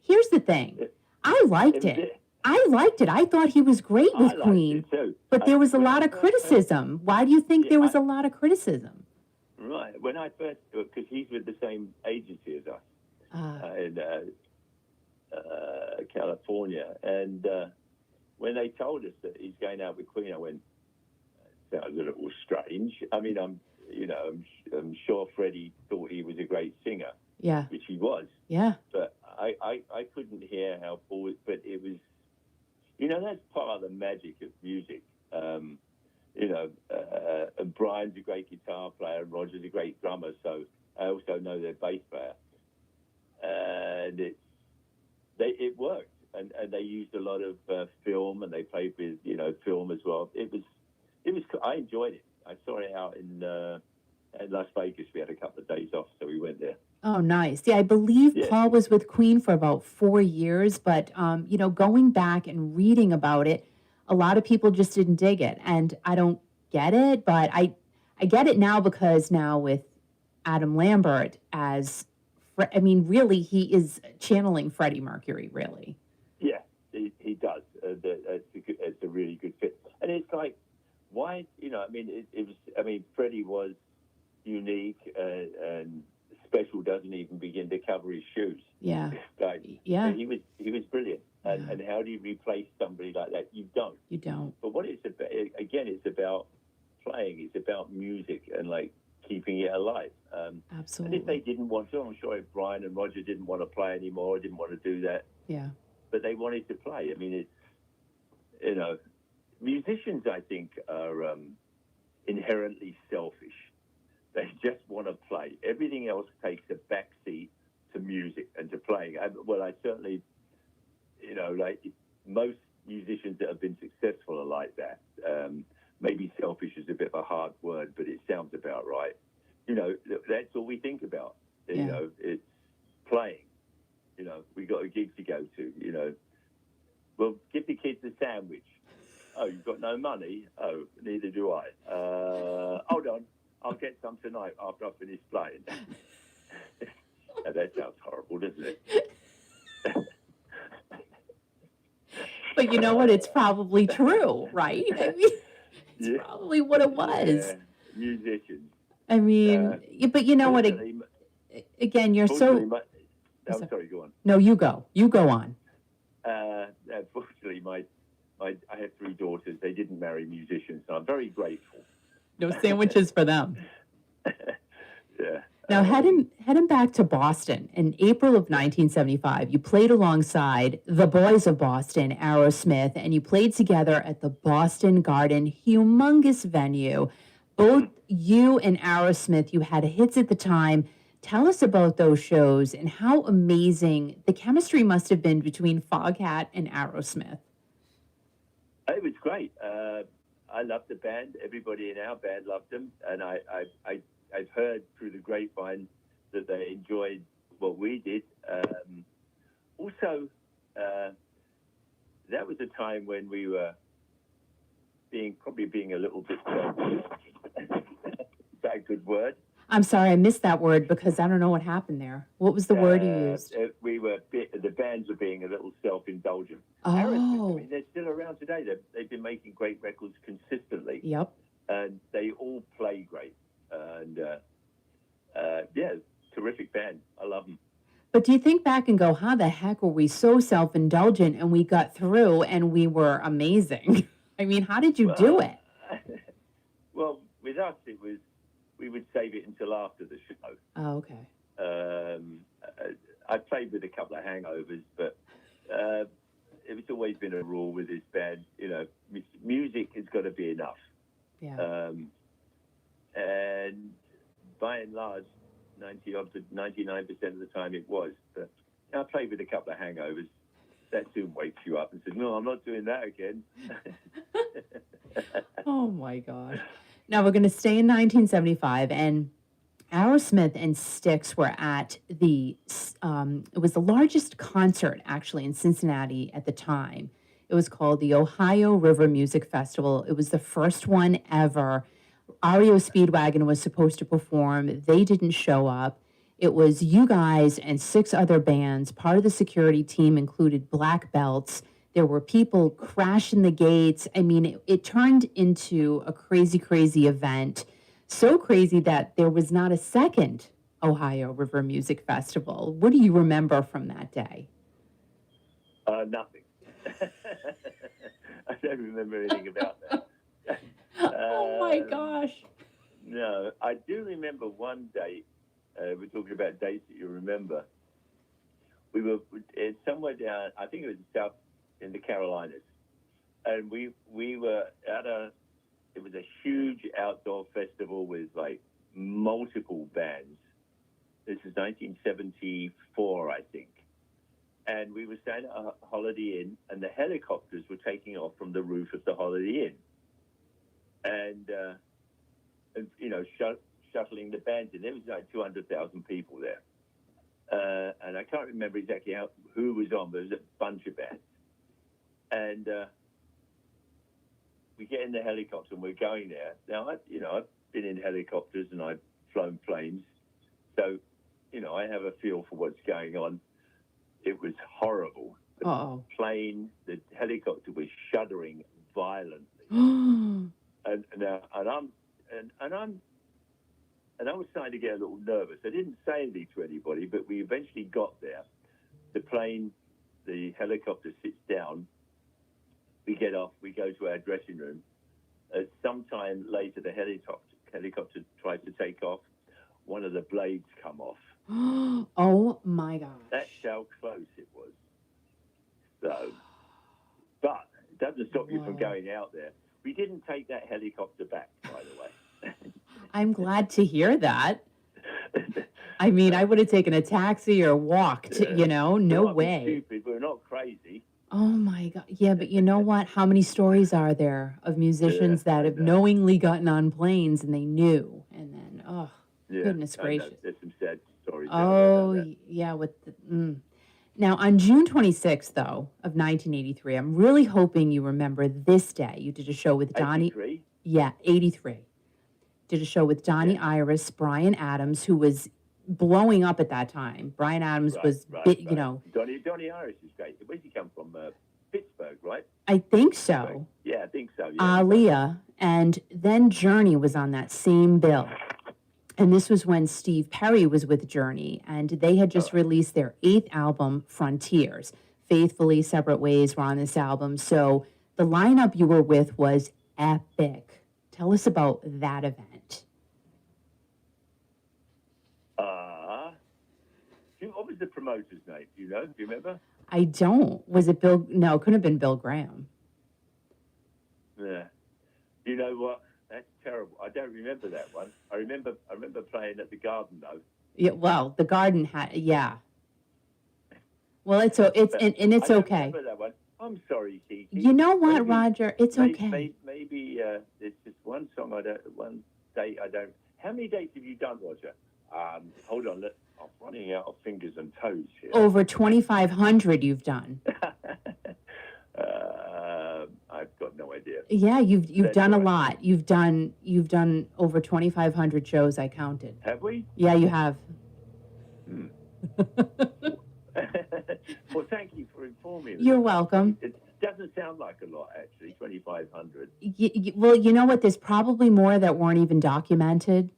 here's the thing. I liked it. I thought he was great with Queen. Too. But there was a lot of criticism. Why do you think there was a lot of criticism? Right. When I first... Because he's with the same agency as us in California. And when they told us that he's going out with Queen, I went, sounds a little strange. I mean, I'm sure Freddie thought he was a great singer. Yeah. Which he was. Yeah. But I couldn't hear how Paul... But it was... that's part of the magic of music. And Brian's a great guitar player, and Roger's a great drummer, so I also know their bass player. And it worked. And they used a lot of film, and they played with, film as well. It was I enjoyed it. I saw it out in Las Vegas. We had a couple of days off, so we went there. Oh, nice. Yeah, I believe Paul was with Queen for about 4 years, but, going back and reading about it, a lot of people just didn't dig it. And I don't get it, but I get it now because now with Adam Lambert really, he is channeling Freddie Mercury, really. Yeah, he does. It's a really good fit. And it's like, why, Freddie was unique and special, doesn't even begin to cover his shoes. Yeah. He was brilliant. And how do you replace somebody like that? You don't. You don't. But what it's about, again, it's about playing. It's about music and like keeping it alive. Absolutely. And if they didn't want to, I'm sure if Brian and Roger didn't want to play anymore, didn't want to do that. Yeah. But they wanted to play. I mean, it's, musicians, I think, are inherently selfish. They just want to play. Everything else takes a backseat to music and to playing. I certainly, like most musicians that have been successful are like that. Maybe selfish is a bit of a hard word, but it sounds about right. That's all we think about. It's playing. We got a gig to go to. Well, give the kids a sandwich. Oh, you've got no money? Oh, neither do I. Hold on. I'll get some tonight after I finish playing. Now, that sounds horrible, doesn't it? But you know what? It's probably true, right? I mean, it's probably what it was. Yeah. Musicians. I mean, but you know what? Again, you're so... I'm sorry, go on. No, you go. You go on. Fortunately, I have 3 daughters. They didn't marry musicians, so I'm very grateful. No sandwiches for them. Yeah. Now, heading back to Boston, in April of 1975, you played alongside the Boys of Boston, Aerosmith, and you played together at the Boston Garden, humongous venue. Both you and Aerosmith, you had hits at the time. Tell us about those shows and how amazing the chemistry must have been between Foghat and Aerosmith. It was great. I loved the band. Everybody in our band loved them, and I've heard through the grapevine that they enjoyed what we did. Also, that was a time when we were probably being a little bit. Is that a good word? I'm sorry, I missed that word because I don't know what happened there. What was the word you used? The bands were being a little self-indulgent. Oh. Aerosmith, I mean, they're still around today. They've been making great records consistently. Yep. And they all play great. And, yeah, terrific band. I love them. But do you think back and go, how the heck were we so self-indulgent and we got through and we were amazing? I mean, how did you do it? Well, with us, we would save it until after the show. Oh, okay. I played with a couple of hangovers, but it's always been a rule with this band. You know, music has got to be enough. Yeah. And by and large, 99% of the time it was. But I played with a couple of hangovers. That soon wakes you up and says, "No, I'm not doing that again." Oh my gosh. Now we're going to stay in 1975, and Aerosmith and Styx were at it was the largest concert actually in Cincinnati at the time. It was called the Ohio River Music Festival. It was the first one ever. REO Speedwagon was supposed to perform. They didn't show up. It was you guys and 6 other bands. Part of the security team included black belts. There were people crashing the gates. I mean, it turned into a crazy, crazy event. So crazy that there was not a second Ohio River Music Festival. What do you remember from that day? Nothing. I don't remember anything about that. Oh my gosh. No, I do remember one date. We're talking about dates that you remember. We were somewhere down, I think it was south in the Carolinas, and we were at it was a huge outdoor festival with like multiple bands. This is 1974, I think. And we were staying at a Holiday Inn, and the helicopters were taking off from the roof of the Holiday Inn. And you know, shuttling the bands in. There was like 200,000 people there. And I can't remember exactly who was on, but there was a bunch of bands. And we get in the helicopter and we're going there. Now, I've been in helicopters and I've flown planes. So, you know, I have a feel for what's going on. It was horrible. The helicopter was shuddering violently. and I was starting to get a little nervous. I didn't say anything to anybody, but we eventually got there. The helicopter sits down. We get off. We go to our dressing room. Sometime later, the helicopter tries to take off. One of the blades come off. Oh my gosh. That's how close it was. So, but it doesn't stop you from going out there. We didn't take that helicopter back, by the way. I'm glad to hear that. I mean, I would have taken a taxi or walked, you know, no way. Stupid, we're not crazy. Oh my God. Yeah, but you know what? How many stories are there of musicians that have knowingly gotten on planes and they knew? And then, goodness gracious. There's some sad stories. Oh, yeah. Now, on June 26th, though, of 1983, I'm really hoping you remember this day. You did a show with Donnie. 83? Yeah, 83. Did a show with Donnie Iris, Bryan Adams, who was blowing up at that time. Bryan Adams was, you know. Donnie Iris is great. Where's he come from? Pittsburgh, right? I think so. Yeah, I think so. Yeah. Aaliyah, and then Journey was on that same bill. And this was when Steve Perry was with Journey, and they had just released their 8th album, Frontiers. Faithfully, Separate Ways were on this album. So the lineup you were with was epic. Tell us about that event. What was the promoter's name? Do you know? Do you remember? I don't. Was it Bill? No, it couldn't have been Bill Graham. Yeah. You know what? That's terrible. I don't remember that one. I remember playing at the Garden though. Yeah. Well, the Garden had. Yeah. Well, it's okay. I don't remember that one. I'm sorry, Kiki. You know what, Maybe- Roger? It's okay. Maybe there's just one song one date I don't. How many dates have you done, Roger? Hold on, I'm running out of fingers and toes here. Over 2,500 you've done. I've got no idea. Yeah, you've That's done a all lot. right. You've done over 2,500 shows. I counted. Have we? Yeah, you have. Well, thank you for informing me. You're welcome. It doesn't sound like a lot, actually. 2,500. Well, you know what? There's probably more that weren't even documented.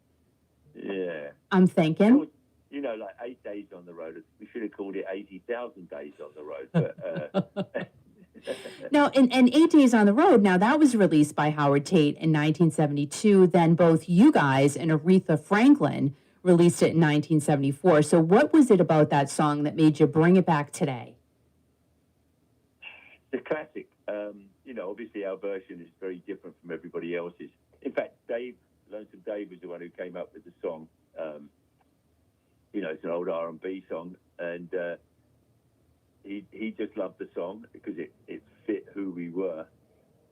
Yeah. I'm thinking. You know, like 8 days on the road. We should have called it 80,000 days on the road. But No, and 8 Days on the Road, now that was released by Howard Tate in 1972. Then both you guys and Aretha Franklin released it in 1974. So what was it about that song that made you bring it back today? the classic. You know, obviously our version is very different from everybody else's. In fact, Lonesome Dave was the one who came up with the song. You know, it's an old R&B song, and he just loved the song because it fit who we were.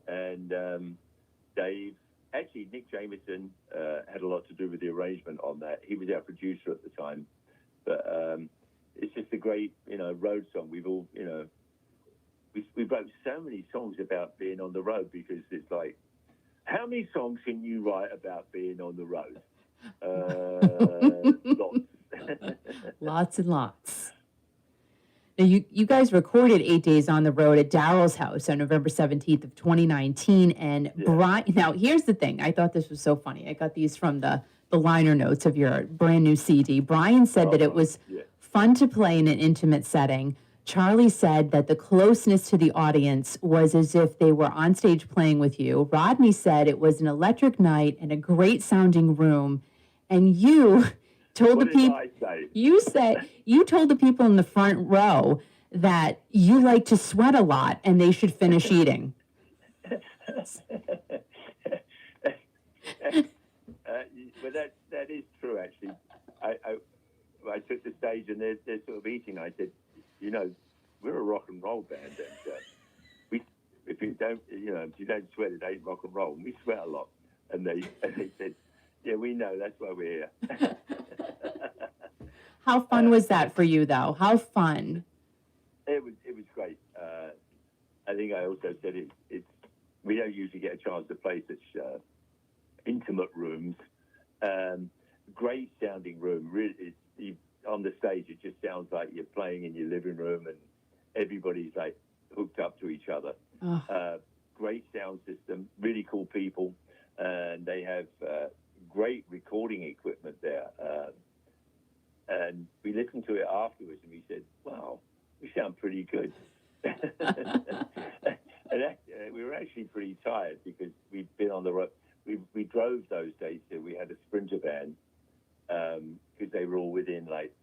And Dave, actually Nick Jameson had a lot to do with the arrangement on that. He was our producer at the time, but it's just a great, you know, road song. We've all, you know, we wrote so many songs about being on the road because it's like, how many songs can you write about being on the road? Lots. Lots and lots. Now, you guys recorded 8 Days on the Road at Daryl's house on November 17th of 2019. And Yeah. Brian, now here's the thing. I thought this was so funny. I got these from the liner notes of your brand new CD. Brian said that it was fun to play in an intimate setting. Charlie said that the closeness to the audience was as if they were on stage playing with you. Rodney said it was an electric night and a great sounding room. And you told What the did people, I say? you told the people in the front row that you like to sweat a lot and they should finish eating. Well, that is true, actually. I took the stage and they're sort of eating. I said, you know, we're a rock and roll band, and if you don't sweat, it ain't rock and roll. And we sweat a lot, and they said, yeah, we know. That's why we're here. How fun was that for you, though? How fun? It was great. I think I also said we don't usually get a chance to play such intimate rooms. Great sounding room. Really, on the stage, it just sounds like you're playing in your living room, and everybody's like hooked up to each other. Oh. Great sound system. Really cool people, and they have great recording equipment there. And we listened to it afterwards, and we said, "Wow, we sound pretty good." And we were actually pretty tired because we'd been on the road. We drove those days. So we had a Sprinter van because they were all within like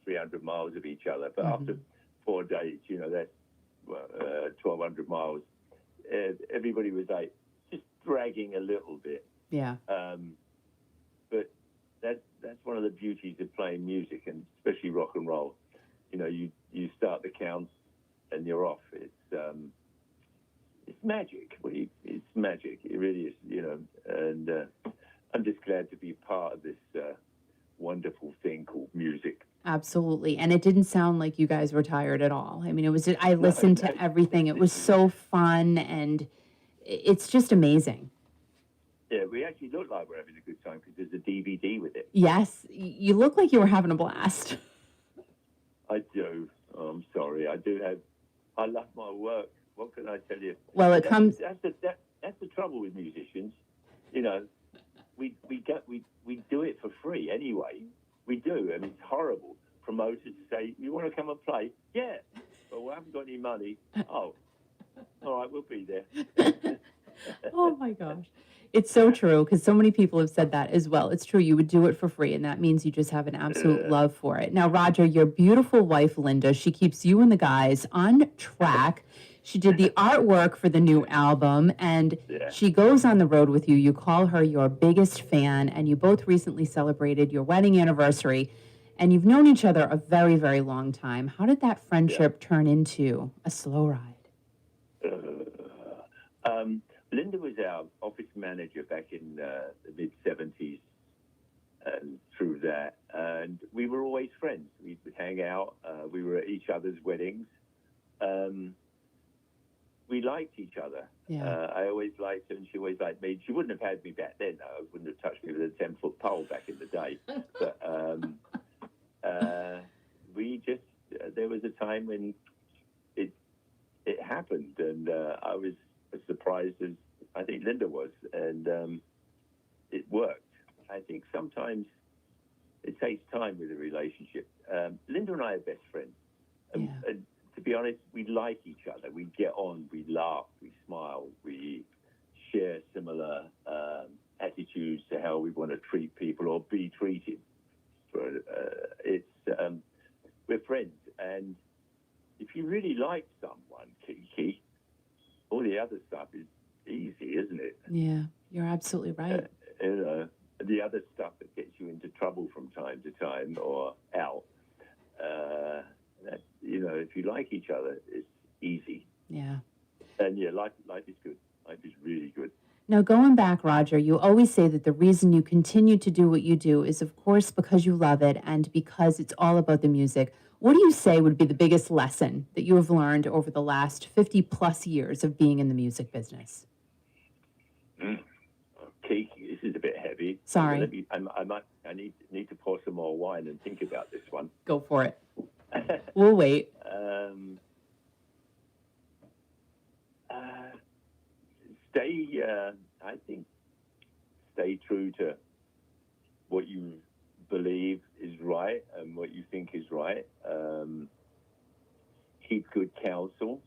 300 miles of each other. But after 4 days, you know, that's 1,200 miles. Everybody was like just dragging a little bit. Yeah. But that's one of the beauties of playing music, and especially rock and roll. You know, you start the counts and you're off. It's magic. It's magic. It really is. You know, and I'm just glad to be part of this wonderful thing called music. Absolutely. And it didn't sound like you guys were tired at all. I mean, I listened to everything. It was so fun, and it's just amazing. Yeah, we actually look like we're having a good time because there's a DVD with it. Yes, you look like you were having a blast. I do. Oh, I'm sorry. I love my work. What can I tell you? Well, That's the trouble with musicians. You know, we do it for free anyway. We do. I mean, it's horrible. Promoters say, "You want to come and play?" Yeah. But we haven't got any money. Oh, all right, we'll be there. Oh my gosh. It's so true, because so many people have said that as well. It's true. You would do it for free, and that means you just have an absolute love for it. Now, Roger, your beautiful wife, Linda, she keeps you and the guys on track. She did the artwork for the new album, and she goes on the road with you. You call her your biggest fan, and you both recently celebrated your wedding anniversary, and you've known each other a very, very long time. How did that friendship turn into a slow ride? Linda was our office manager back in the mid 70s, and through that, and we were always friends. We would hang out. We were at each other's weddings. We liked each other. Yeah. I always liked her, and she always liked me. She wouldn't have had me back then, though. Wouldn't have touched me with a 10-foot pole back in the day. But we just there was a time when it happened, and I was as surprised as I think Linda was, and it worked. I think sometimes it takes time with a relationship. Linda and I are best friends, and to be honest, we like each other. We get on, we laugh, we smile, we share similar attitudes to how we want to treat people or be treated. We're friends, and if you really like someone, Kiki, all the other stuff is easy, isn't it? Yeah, you're absolutely right. The other stuff that gets you into trouble from time to time or out, if you like each other, it's easy. Yeah. And yeah, life is good. Life is really good. Now, going back, Roger, you always say that the reason you continue to do what you do is, of course, because you love it and because it's all about the music. What do you say would be the biggest lesson that you have learned over the last 50 plus years of being in the music business? Okay, this is a bit heavy. Sorry. I need to pour some more wine and think about this one. Go for it. We'll wait. Stay true to what you believe is right and what you think is right. Keep good counsel.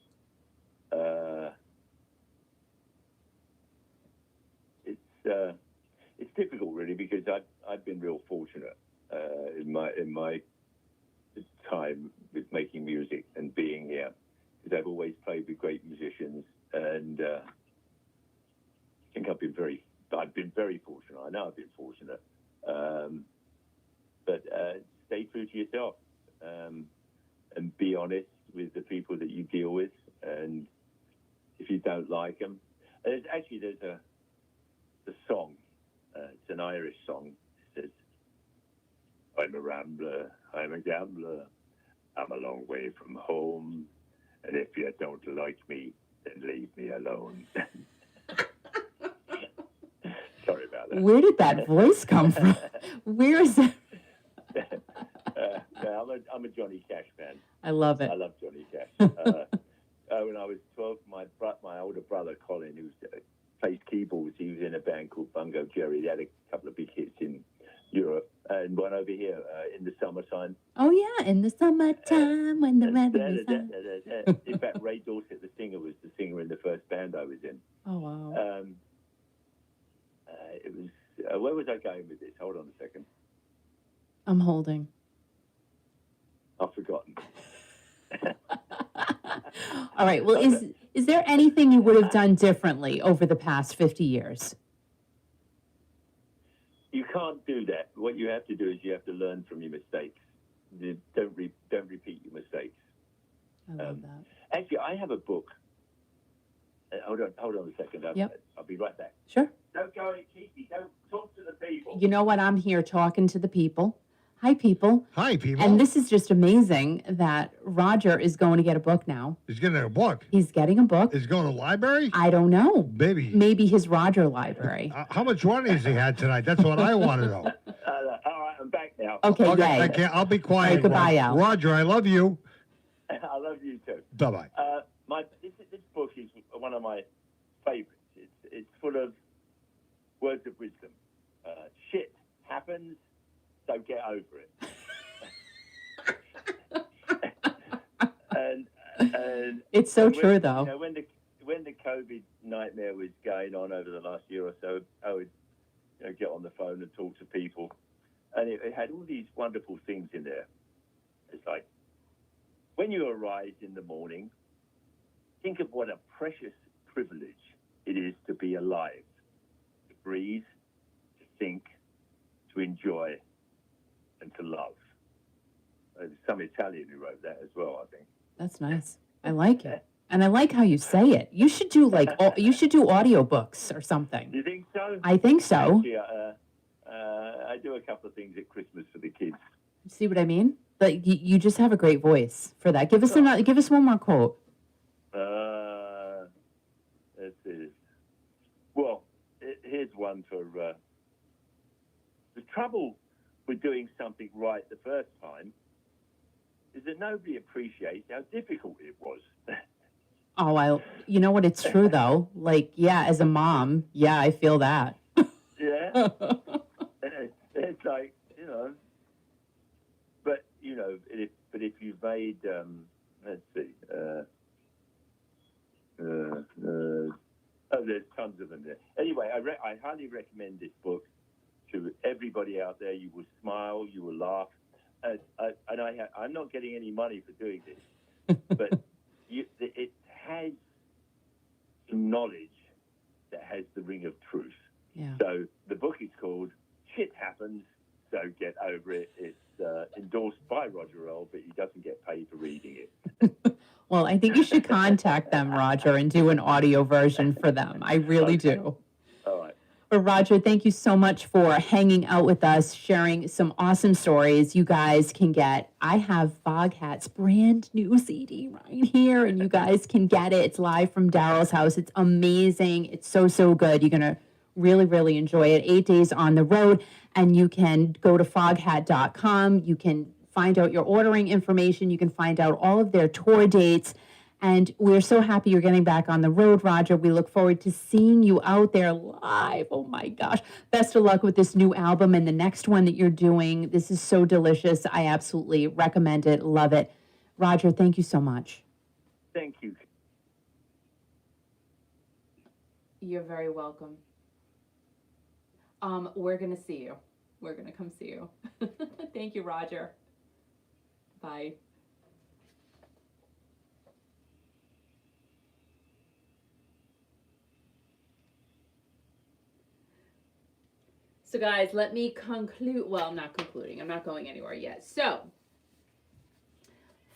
It's difficult, really, because I've been real fortunate in my time with making music and being here, because I've always played with great musicians, and I think I've been very fortunate. I know I've been fortunate, but stay true to yourself, and be honest with the people that you deal with, and if you don't like them, there's a song. It's an Irish song. It says, "I'm a rambler, I'm a gambler, I'm a long way from home, and if you don't like me, then leave me alone." Sorry about that. Where did that voice come from? Where is it? I'm a Johnny Cash fan. I love it. I love Johnny Cash. When I was 12, my older brother Colin, who plays keyboards, he was in a band called Bungo Jerry. They had a couple of big hits in Europe, and one over here in the summertime. Oh yeah, in the summertime when the weather is hot. In fact, Ray Dorset, the singer, was the singer in the first band I was in. Oh wow. It was. Where was I going with this? Hold on a second. I'm holding. I've forgotten. All right. Well, is there anything you would have done differently over the past 50 years? You can't do that. What you have to do is you have to learn from your mistakes. Don't repeat your mistakes. I love that. Actually, I have a book. Hold on a second. I'll be right back. Sure. Don't go any Kiki. Don't talk to the people. You know what? I'm here talking to the people. Hi, people. Hi, people. And this is just amazing that Roger is going to get a book now. He's getting a book. He's getting a book. He's going to the library? I don't know. Baby. Maybe his Roger library. How much wine has he had tonight? That's what I want to know. All right, I'm back now. Okay, yay. I can't. I'll be quiet. Right, goodbye, Al. Roger, I love you. I love you too. Bye-bye. This book is one of my favorites. It's full of words of wisdom. Shit happens, so get over it. and It's so true, though. When the COVID nightmare was going on over the last year or so, I would get on the phone and talk to people, and it had all these wonderful things in there. It's like, when you arise in the morning, think of what a precious privilege it is to be alive, to breathe, to think, to enjoy, and to love. There's some Italian who wrote that as well, I think. That's nice. I like it. And I like how you say it. You should do you should do audiobooks or something. Do you think so? I think so. Actually, I do a couple of things at Christmas for the kids. See what I mean? Like you just have a great voice for that. Give us give us one more quote. Let's see. Well, here's one for the trouble with doing something right the first time is that nobody appreciates how difficult it was. Oh, you know what? It's true though. Like, yeah, as a mom, yeah, I feel that. Yeah. It's like, but if you've made, let's see, there's tons of them there. Anyway, I highly recommend this book to everybody out there. You will smile, you will laugh, and I'm not getting any money for doing this, but it has some knowledge that has the ring of truth. Yeah. So the book is called Shit Happens, So Get Over It. It's endorsed by Roger Earl, but he doesn't get paid for reading it. Well, I think you should contact them, Roger, and do an audio version for them. I really do. All right. But Roger, thank you so much for hanging out with us, sharing some awesome stories. You guys can I have Foghat's brand new CD right here, and you guys can get it. It's live from Daryl's house. It's amazing. It's so, so good. You're going to really, really enjoy it. 8 days on the road, and you can go to foghat.com. You can find out your ordering information. You can find out all of their tour dates. And we're so happy you're getting back on the road, Roger. We look forward to seeing you out there live. Oh my gosh. Best of luck with this new album and the next one that you're doing. This is so delicious. I absolutely recommend it. Love it. Roger, thank you so much. Thank you. You're very welcome. We're going to see you. We're going to come see you. Thank you, Roger. Bye. So guys, let me conclude. Well, I'm not concluding. I'm not going anywhere yet. So,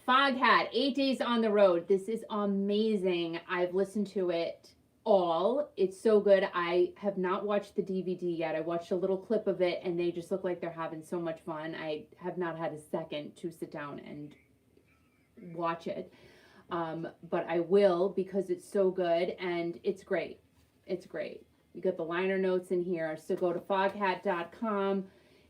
Foghat, 8 days on the road. This is amazing. I've listened to it all. It's so good. I have not watched the DVD yet. I watched a little clip of it, and they just look like they're having so much fun. I have not had a second to sit down and watch it. But I will because it's so good, and it's great. It's great. We got the liner notes in here. So go to foghat.com.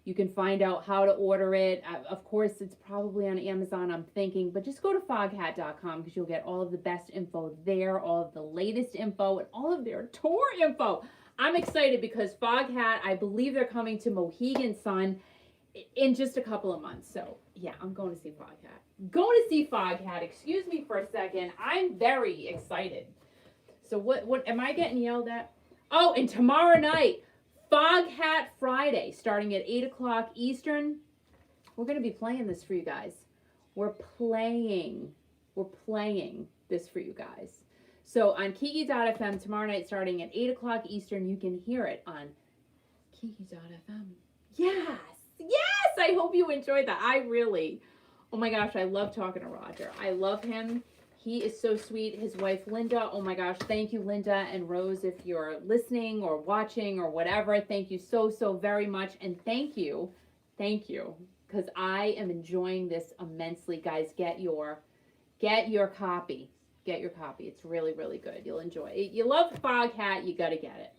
You can find out how to order it. Of course, it's probably on Amazon, I'm thinking, but just go to foghat.com because you'll get all of the best info there, all of the latest info, and all of their tour info. I'm excited because Foghat, I believe they're coming to Mohegan Sun in just a couple of months. So, yeah, I'm going to see Foghat. Going to see Foghat. Excuse me for a second. I'm very excited. So what am I getting yelled at? Oh, and tomorrow night, Foghat Friday, starting at 8 o'clock Eastern. We're going to be playing this for you guys. We're playing this for you guys. So on Kiki.fm tomorrow night, starting at 8 o'clock Eastern, you can hear it on Kiki.fm. Yes, I hope you enjoyed that. Oh my gosh, I love talking to Roger. I love him. He is so sweet. His wife, Linda, oh my gosh, thank you, Linda and Rose, if you're listening or watching or whatever. Thank you so, so very much. And thank you, because I am enjoying this immensely. Guys, get your copy. Get your copy. It's really, really good. You'll enjoy it. You love Foghat, you got to get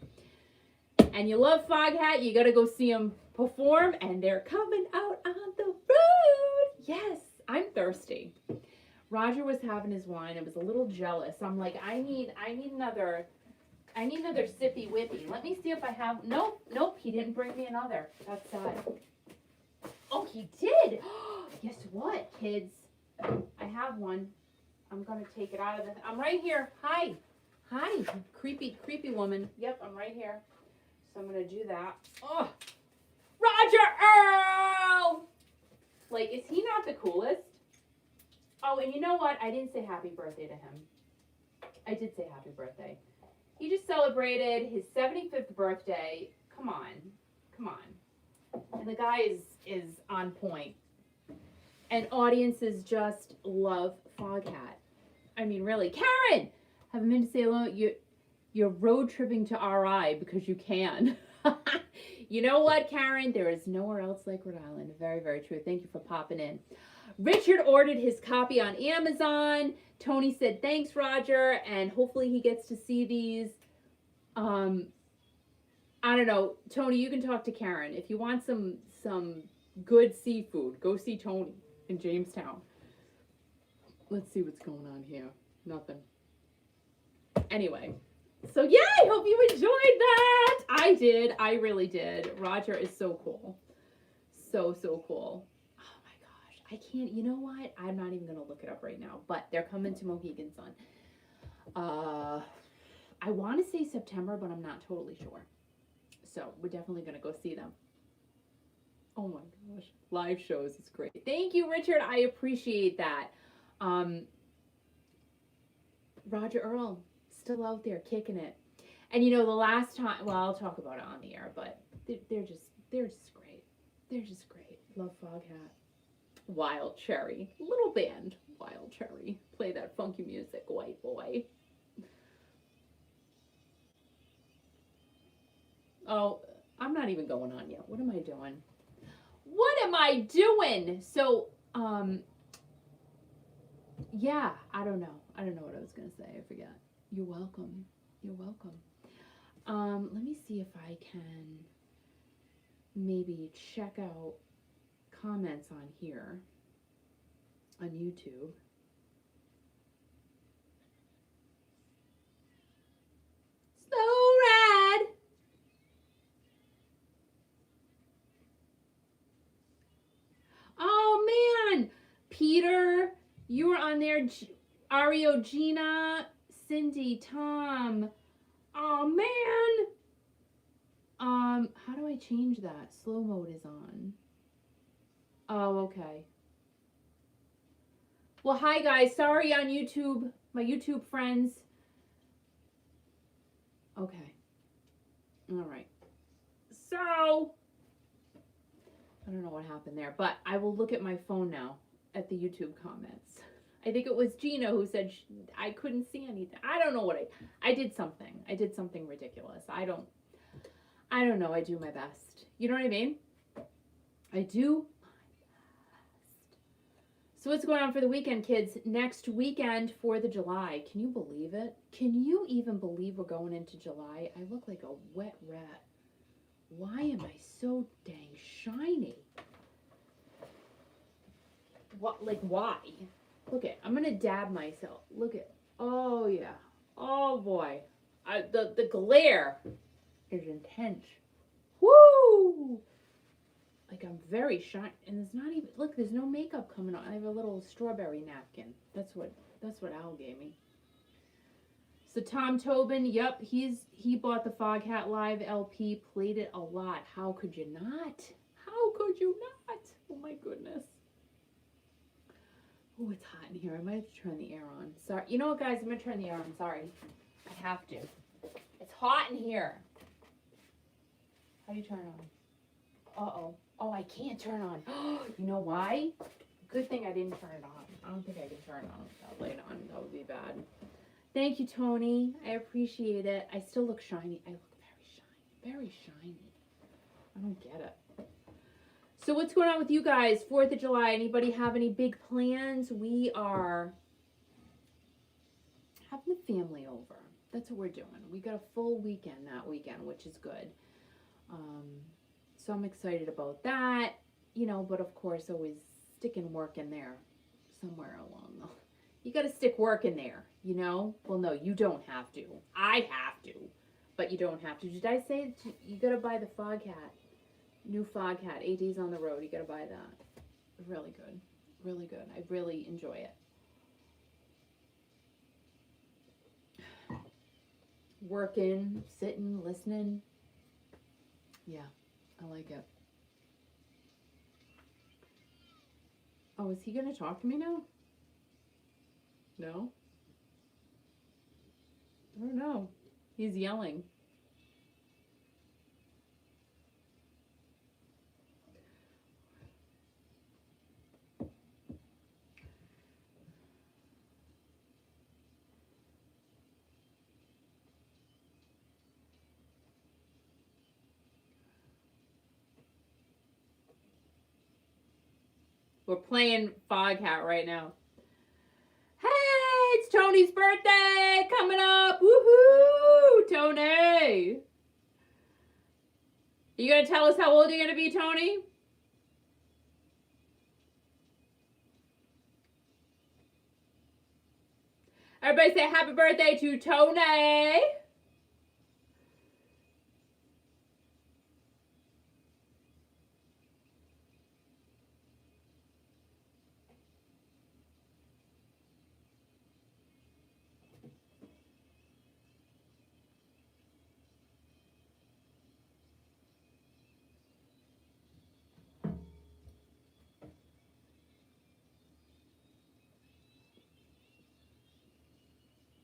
it. And you love Foghat, you got to go see them perform. And they're coming out on the road. Yes, I'm thirsty. Roger was having his wine. I was a little jealous. I'm like, I need another sippy whippy. Let me see if I have. Nope. He didn't bring me another. That's sad. Oh, he did. Guess what, kids? I have one. I'm gonna take it out of the. I'm right here. Hi, creepy woman. Yep, I'm right here. So I'm gonna do that. Oh, Roger Earl. Like, is he not the coolest? Oh, and you know what? I didn't say happy birthday to him. I did say happy birthday. He just celebrated his 75th birthday. Come on. And the guy is on point. And audiences just love Foghat. I mean, really. Karen! Haven't been to say hello. You're road tripping to RI because you can. You know what, Karen? There is nowhere else like Rhode Island. Very, very true. Thank you for popping in. Richard ordered his copy on Amazon. Tony said, thanks, Roger. And hopefully he gets to see these. I don't know. Tony, you can talk to Karen. If you want some good seafood, go see Tony in Jamestown. Let's see what's going on here. Nothing. Anyway. So yeah, I hope you enjoyed that. I did. I really did. Roger is so cool. So cool. Oh my gosh. I can't, you know what? I'm not even going to look it up right now, but they're coming to Mohegan Sun. I want to say September, but I'm not totally sure. So we're definitely going to go see them. Oh my gosh. Live shows is great. Thank you, Richard. I appreciate that. Roger Earl, still out there kicking it. And you know, the last time, well, I'll talk about it on the air, but they're just great. They're just great. Love Foghat. Wild Cherry. Little band. Wild Cherry. Play that funky music, white boy. Oh, I'm not even going on yet. What am I doing? What am I doing? So, yeah, I don't know. I don't know what I was going to say. I forget. You're welcome. You're welcome. Let me see if I can maybe check out comments on here on YouTube. Slow ride. Oh man, Peter, you were on there. Ario, Gina, Cindy, Tom. Oh man. How do I change that? Slow mode is on. Oh, okay. Well, hi guys. Sorry on YouTube, my YouTube friends. Okay. All right. So, I don't know what happened there, but I will look at my phone now at the YouTube comments. I think it was Gina who said I couldn't see anything. I don't know what I did something. I did something ridiculous. I don't know. I do my best. You know what I mean? I do my best. So what's going on for the weekend, kids? Next weekend, 4th of July. Can you believe it? Can you even believe we're going into July? I look like a wet rat. Why am I so dang shiny? What, like, why? Look at, I'm gonna dab myself. Look at, oh yeah. Oh boy. The glare is intense. Woo! Like I'm very shiny, and there's not even, look, there's no makeup coming on. I have a little strawberry napkin. That's what Al gave me. So Tom Tobin, yep, he bought the Foghat Live LP, played it a lot. How could you not? How could you not? Oh my goodness. Oh, it's hot in here. I might have to turn the air on. Sorry. You know what, guys? I'm going to turn the air on. Sorry. I have to. It's hot in here. How do you turn it on? Uh-oh. Oh, I can't turn it on. You know why? Good thing I didn't turn it on. I don't think I can turn it on without light on. That would be bad. Thank you, Tony. I appreciate it. I still look shiny. I look very shiny. Very shiny. I don't get it. So what's going on with you guys? 4th of July. Anybody have any big plans? We are having the family over. That's what we're doing. We got a full weekend that weekend, which is good. So I'm excited about that. You know, but of course, always sticking work in there somewhere along the... You got to stick work in there, you know? Well, no, you don't have to. I have to, but you don't have to. Did I say you got to buy the Foghat? New Foghat, 8 days on the road. You got to buy that. Really good. Really good. I really enjoy it. Working, sitting, listening. Yeah, I like it. Oh, is he going to talk to me now? No? I don't know. He's yelling. We're playing Foghat right now. Hey, it's Tony's birthday coming up. Woohoo, Tony. You gonna tell us how old you're gonna be, Tony? Everybody say happy birthday to Tony.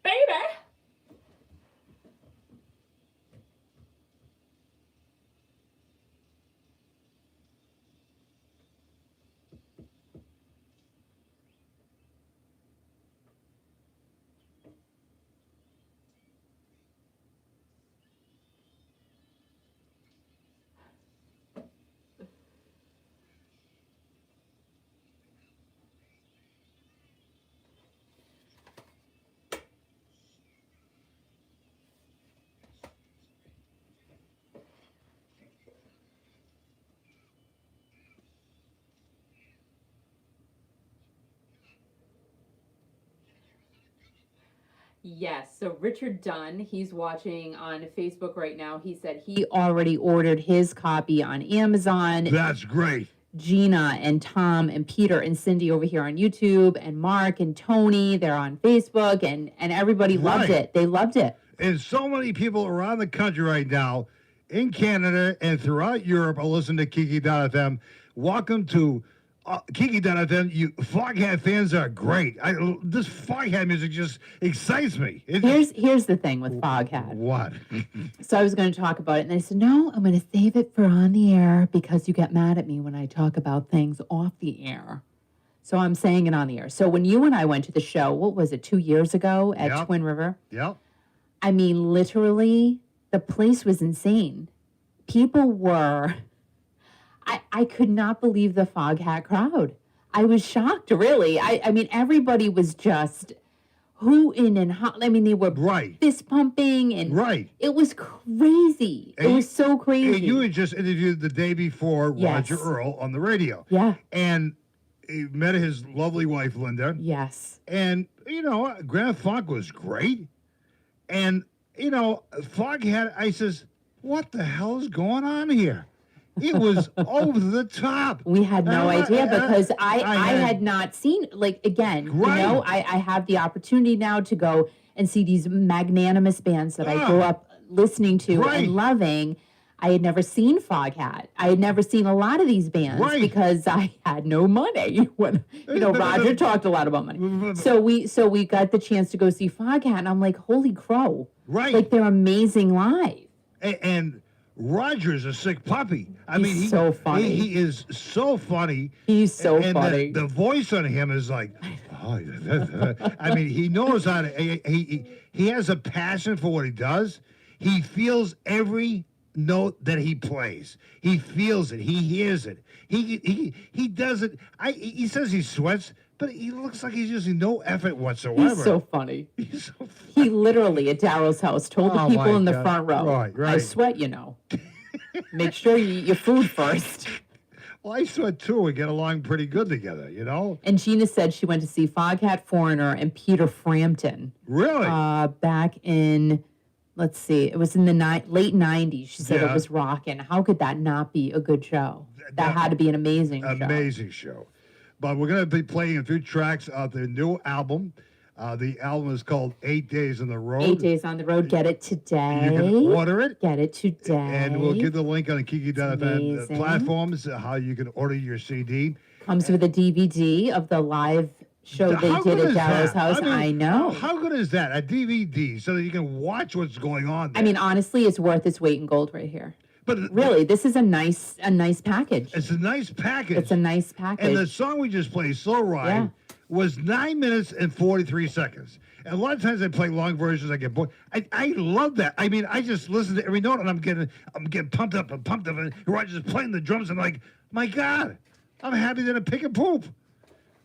Baby. Yes, so Richard Dunn, he's watching on Facebook right now. He said he already ordered his copy on Amazon. That's great. Gina and Tom and Peter and Cindy over here on YouTube, and Mark and Tony, they're on Facebook, and everybody loved it. They loved it. And so many people around the country right now, in Canada and throughout Europe, are listening to Kiki.fm. Welcome to Kiki.fm. You Foghat fans are great. This Foghat music just excites me. Here's the thing with Foghat. What? So I was going to talk about it, and I said, no, I'm going to save it for on the air because you get mad at me when I talk about things off the air. So I'm saying it on the air. So when you and I went to the show, what was it, 2 years ago at Twin River? Yep. I mean, literally, the place was insane. People were... I could not believe the Foghat crowd. I was shocked, really. I mean, everybody was just hooting and I mean, they were fist pumping and it was crazy. It was so crazy. And you had just interviewed the day before Roger Earl on the radio. Yeah. And he met his lovely wife, Linda. Yes. And, you know, Grand Funk was great. And, you know, Foghat, I says, what the hell is going on here? It was over the top. We had no idea because I had not seen, like, again, you know, I have the opportunity now to go and see these magnanimous bands that I grew up listening to and loving. I had never seen Foghat. I had never seen a lot of these bands because I had no money. When, you know, Roger talked a lot about money. So we got the chance to go see Foghat, and I'm like, holy crow. Like, they're amazing live. And Roger's a sick puppy. I mean, he's so funny. He is so funny. He's so funny. And the voice on him is like, oh, I mean, he knows how to. He has a passion for what he does. He feels every note that he plays. He feels it. He hears it. He does it. He says he sweats, but he looks like he's using no effort whatsoever. He's so funny. He's so funny. He literally, at Daryl's house, told the people in the front row, Right. I sweat, you know. Make sure you eat your food first. Well, I sweat too. We get along pretty good together, you know? And Gina said she went to see Foghat Foreigner and Peter Frampton. Really? Back in, let's see, it was in the late 90s. She said it was rocking. How could that not be a good show? That had to be an amazing show. Amazing show. But we're going to be playing a few tracks of their new album. The album is called 8 Days on the Road. 8 Days on the Road. Get it today. You can order it. Get it today. And we'll give the link on the Kiki.fm platforms, how you can order your CD. Comes with a DVD of the live show they did at Daryl's house. I know. How good is that? A DVD, so that you can watch what's going on there. I mean, honestly, it's worth its weight in gold right here. But really, this is a nice package. It's a nice package. It's a nice package. And the song we just played, Slow Ride, was 9 minutes and 43 seconds. And a lot of times I play long versions, I get bored. I love that. I mean, I just listen to every note, and I'm getting pumped up and pumped up. And Roger's playing the drums, and I'm like, my God, I'm happy than a pick and poop.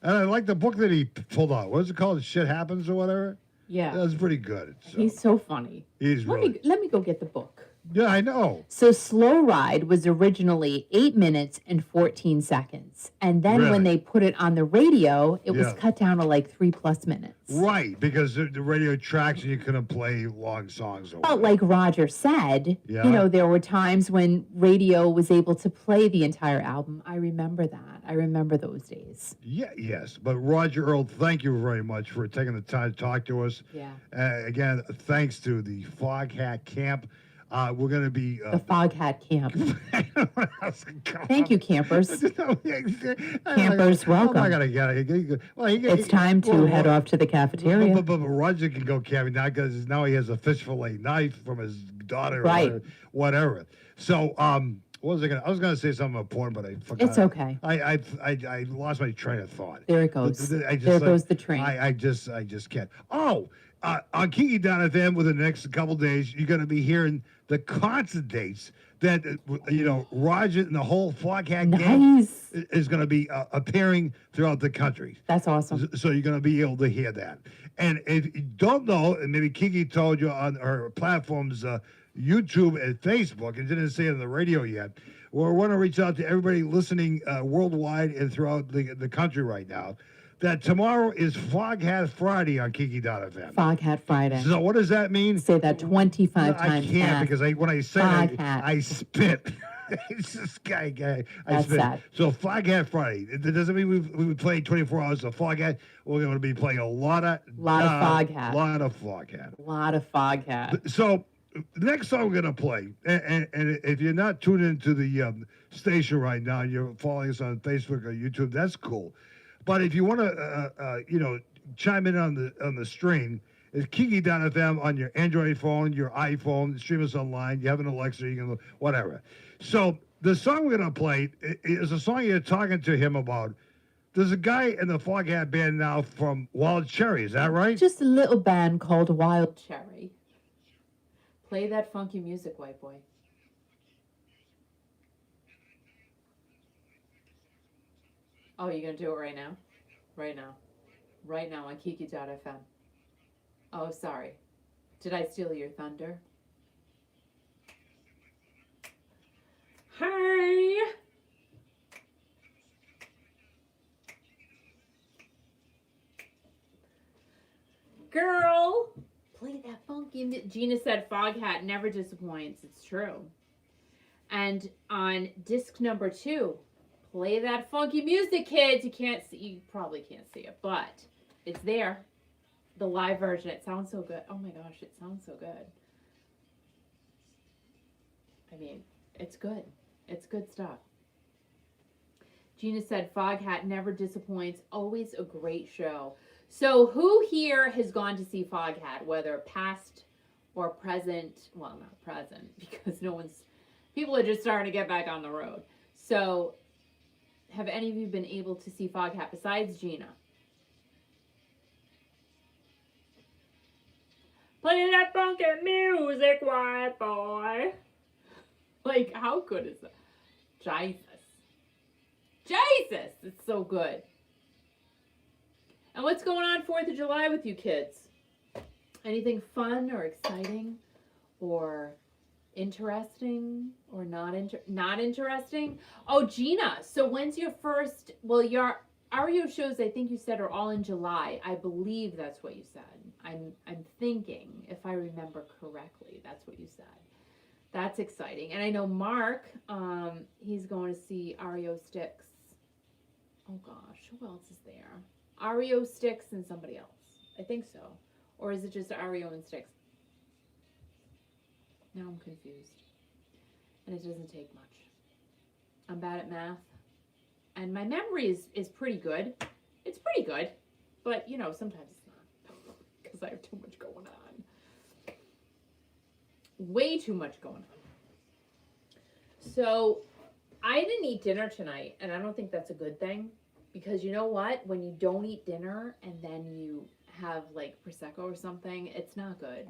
And I like the book that he pulled out. What is it called? Shit Happens or whatever? Yeah. That was pretty good. So. He's so funny. He's really. Let me go get the book. Yeah, I know. So Slow Ride was originally 8 minutes and 14 seconds. And then Really? when they put it on the radio, it was Yeah. cut down to like 3+ minutes. Right, because the radio tracks and you couldn't play long songs. Or But whatever. like Roger said, Yeah. you know, there were times when radio was able to play the entire album. I remember that. I remember those days. Yeah, yes. But Roger Earl, thank you very much for taking the time to talk to us. Yeah. Again, thanks to the Foghat Camp. We're going to be. The Foghat Camp. Thank you, campers. Campers, welcome. I gotta get it. Well, It's time to head off to the cafeteria. But Roger can go camping now because now he has a fish fillet knife from his daughter. Right. Or whatever. So, what was I gonna? I was gonna say something important, but I forgot. It's okay. I lost my train of thought. There it goes. I just, There goes the train. I just can't. Oh, on Kiki Down FM within the next couple days, you're gonna be hearing the concert dates that Roger and the whole Foghat gang Nice. is going to be appearing throughout the country. That's awesome. So you're going to be able to hear that. And if you don't know, and maybe Kiki told you on her platforms, YouTube and Facebook, and didn't say it on the radio yet, we want to reach out to everybody listening worldwide and throughout the country right now, that tomorrow is Foghat Friday on Kiki.fm. Foghat Friday. So what does that mean? Say that 25 times I can't fast. because when I say that, Foghat. I spit. It's this guy. I That's spit. sad. So Foghat Friday. It doesn't mean we play 24 hours of Foghat. We're going to be playing a lot of Foghat. lot of Foghat. A lot of Foghat. So the next song we're going to play, and if you're not tuned into the station right now, you're following us on Facebook or YouTube, that's cool. But if you want to, chime in on the stream, it's Kiki.fm on your Android phone, your iPhone, stream us online. You have an Alexa, you can whatever. So the song we're gonna play is a song you're talking to him about. There's a guy in the Foghat band now from Wild Cherry. Is that right? Just a little band called Wild Cherry. Play that funky music, white boy. Oh, you're going to do it right now? Right now. Right now on Kiki.fm. Oh, sorry. Did I steal your thunder? Hey! Girl! Play that funky Gina said Foghat never disappoints. It's true. And on disc number 2, play that funky music, kids. You probably can't see it, but it's there. The live version. It sounds so good. Oh my gosh, it sounds so good. I mean, it's good. It's good stuff. Gina said Foghat never disappoints. Always a great show. So who here has gone to see Foghat, whether past or present? Well, not present, because people are just starting to get back on the road. So have any of you been able to see Foghat besides Gina? Play that funky music, white boy. Like, how good is that? Jesus, it's so good. And what's going on 4th of July with you kids? Anything fun or exciting or interesting or not interesting? Oh, Gina, so when's your first, your Ario shows, I think you said, are all in July. I believe that's what you said. I'm thinking, if I remember correctly, that's what you said. That's exciting. And I know Mark, he's going to see Ario Sticks. Oh gosh, who else is there? Ario Sticks and somebody else. I think so. Or is it just Ario and Sticks? Now I'm confused. And it doesn't take much. I'm bad at math. And my memory is pretty good. It's pretty good. But, sometimes it's not. Because I have too much going on. Way too much going on. So, I didn't eat dinner tonight. And I don't think that's a good thing. Because you know what? When you don't eat dinner and then you have like Prosecco or something, it's not good.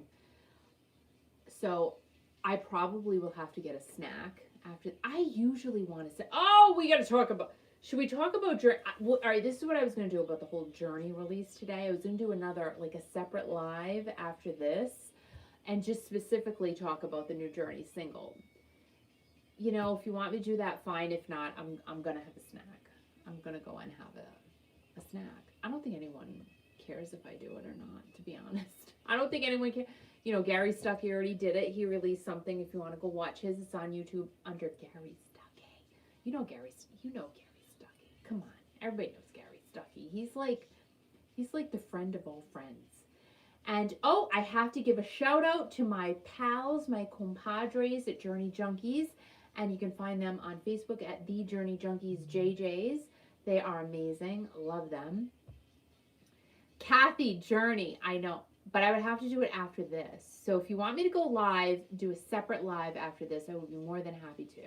So, I probably will have to get a snack after. I usually want to say, oh, we got to talk about. Should we talk about Journey? Well, all right, this is what I was going to do about the whole Journey release today. I was going to do another, like a separate live after this, and just specifically talk about the new Journey single. You know, if you want me to do that, fine. If not, I'm going to have a snack. I'm going to go and have a snack. I don't think anyone cares if I do it or not, to be honest. I don't think anyone cares. You know, Gary Stuckey already did it. He released something. If you want to go watch his, it's on YouTube under Gary Stuckey. You know Gary Stuckey. Come on. Everybody knows Gary Stuckey. He's like the friend of all friends. And, oh, I have to give a shout out to my pals, my compadres at Journey Junkies. And you can find them on Facebook at The Journey Junkies JJs. They are amazing. Love them. Kathy, Journey, I know. But I would have to do it after this. So if you want me to go live, do a separate live after this, I would be more than happy to.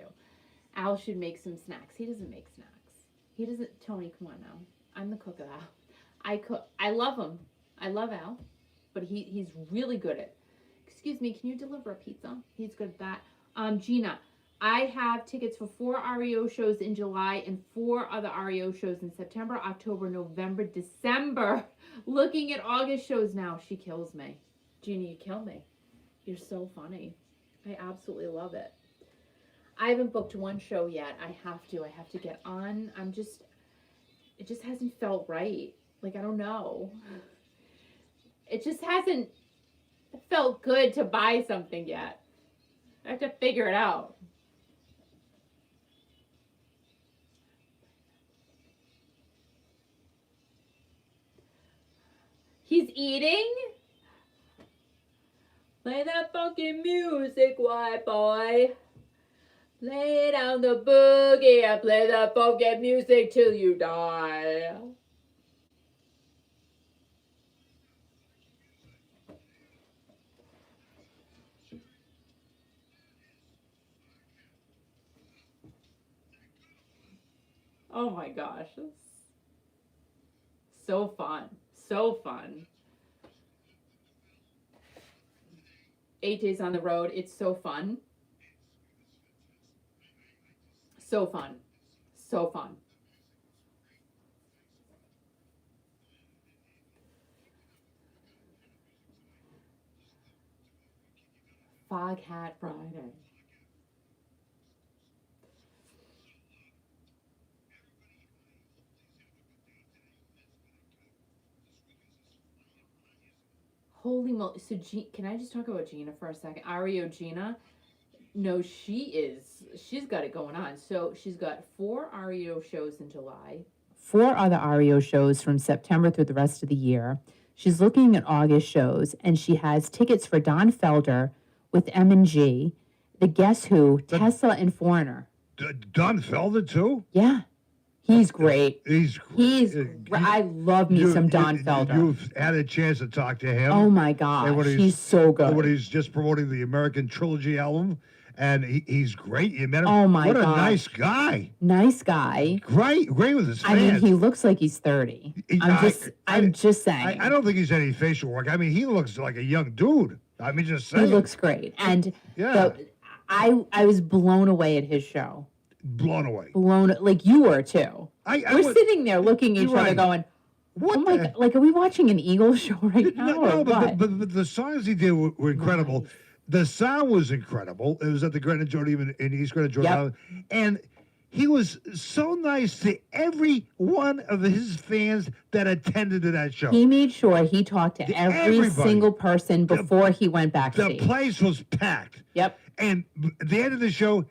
Al should make some snacks. He doesn't make snacks. He doesn't. Tony, come on now. I'm the cook of Al. I cook. I love him. I love Al. But he's really good at. Excuse me, can you deliver a pizza? He's good at that. Gina, I have tickets for 4 REO shows in July and 4 other REO shows in September, October, November, December. Looking at August shows now. She kills me. Gina, you kill me. You're so funny. I absolutely love it. I haven't booked one show yet. I have to get on. It just hasn't felt right. Like, I don't know. It just hasn't felt good to buy something yet. I have to figure it out. He's eating? Play that funky music, white boy. Lay down the boogie and play that funky music till you die. Oh my gosh. So fun. So fun. 8 days on the road. It's so fun. So fun. So fun. Foghat Friday. Holy moly. So, can I just talk about Gina for a second? Ario Gina. No, she's got it going on. So she's got 4 REO shows in July. 4 other REO shows from September through the rest of the year. She's looking at August shows, and she has tickets for Don Felder with M&G, the Guess Who, Tesla, and Foreigner. Don Felder, too? Yeah. He's great. He's great. I love me some Don Felder. You've had a chance to talk to him. Oh, my gosh. He's so good. When he's just promoting the American Trilogy album. And he's great. You met him. Oh, my gosh. God. What a nice guy. Nice guy. Great with his fans. I mean, he looks like he's 30. I'm just saying. I don't think he's any facial work. I mean, he looks like a young dude. I mean, just saying. He looks great. And yeah. I was blown away at his show. Blown away. Like you were, too. We're sitting there looking at each other going, what? Oh my God, like, are we watching an Eagles show right now? No, but the songs he did were incredible. Nice. The sound was incredible. It was at the Gretna Jordan in East Gretna Jordan. Yep. And he was so nice to every one of his fans that attended to that show. He made sure he talked to every single person before he went backstage. The place was packed. Yep. And at the end of the show,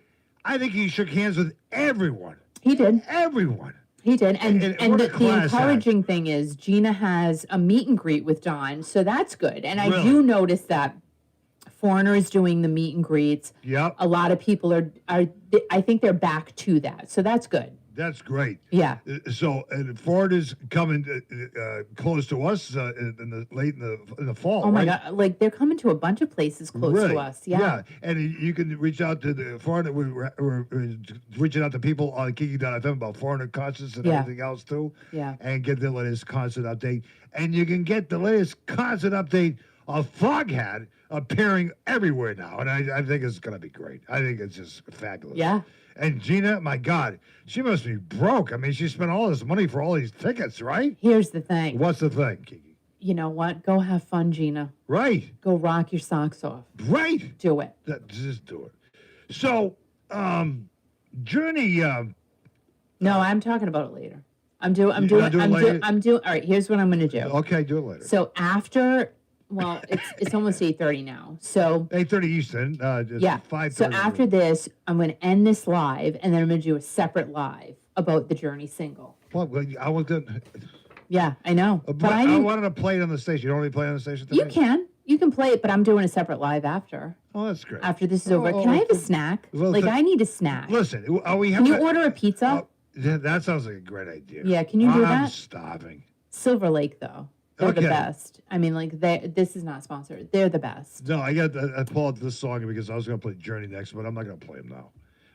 I think he shook hands with everyone. He did. Everyone. He did. And the encouraging thing is Gina has a meet and greet with Don, so that's good. And I do notice that Foreigner is doing the meet and greets. Yep. A lot of people are I think they're back to that. So that's good. That's great. Yeah. So Foreigner's coming close to us late in the fall. Oh my God! Like they're coming to a bunch of places close to us. Yeah. Yeah, and you can reach out to the Foreigner. We're reaching out to people on Kiki.fm about Foreigner concerts and everything else too. Yeah. And get the latest concert update, and you can get the latest concert update of Foghat appearing everywhere now, and I think it's going to be great. I think it's just fabulous. Yeah. And Gina, my God, she must be broke. I mean, she spent all this money for all these tickets, right? Here's the thing. What's the thing, Kiki? You know what? Go have fun, Gina. Right. Go rock your socks off. Right. Do it. Just do it. So, Journey. No, I'm talking about it later. I'm doing. All right. Here's what I'm going to do. Okay, do it later. So after, well, it's almost 8:30 now. So 8:30 Eastern. yeah. 5:30. So after this, I'm going to end this live, and then I'm going to do a separate live about the Journey single. Well, I was going. Yeah, I know. But I wanted to play it on the station. You don't want me to play it on the station today? You can play it, but I'm doing a separate live after. Oh, that's great. After this is over. Can I have a snack? Well, I need a snack. Listen, are we Can having? you order a pizza? That sounds like a great idea. Yeah, can you do that? I'm starving. Silver Lake, though. They're the Okay. best. I mean, this is not sponsored. They're the best. No, I pulled out this song because I was going to play Journey next, but I'm not going to play him now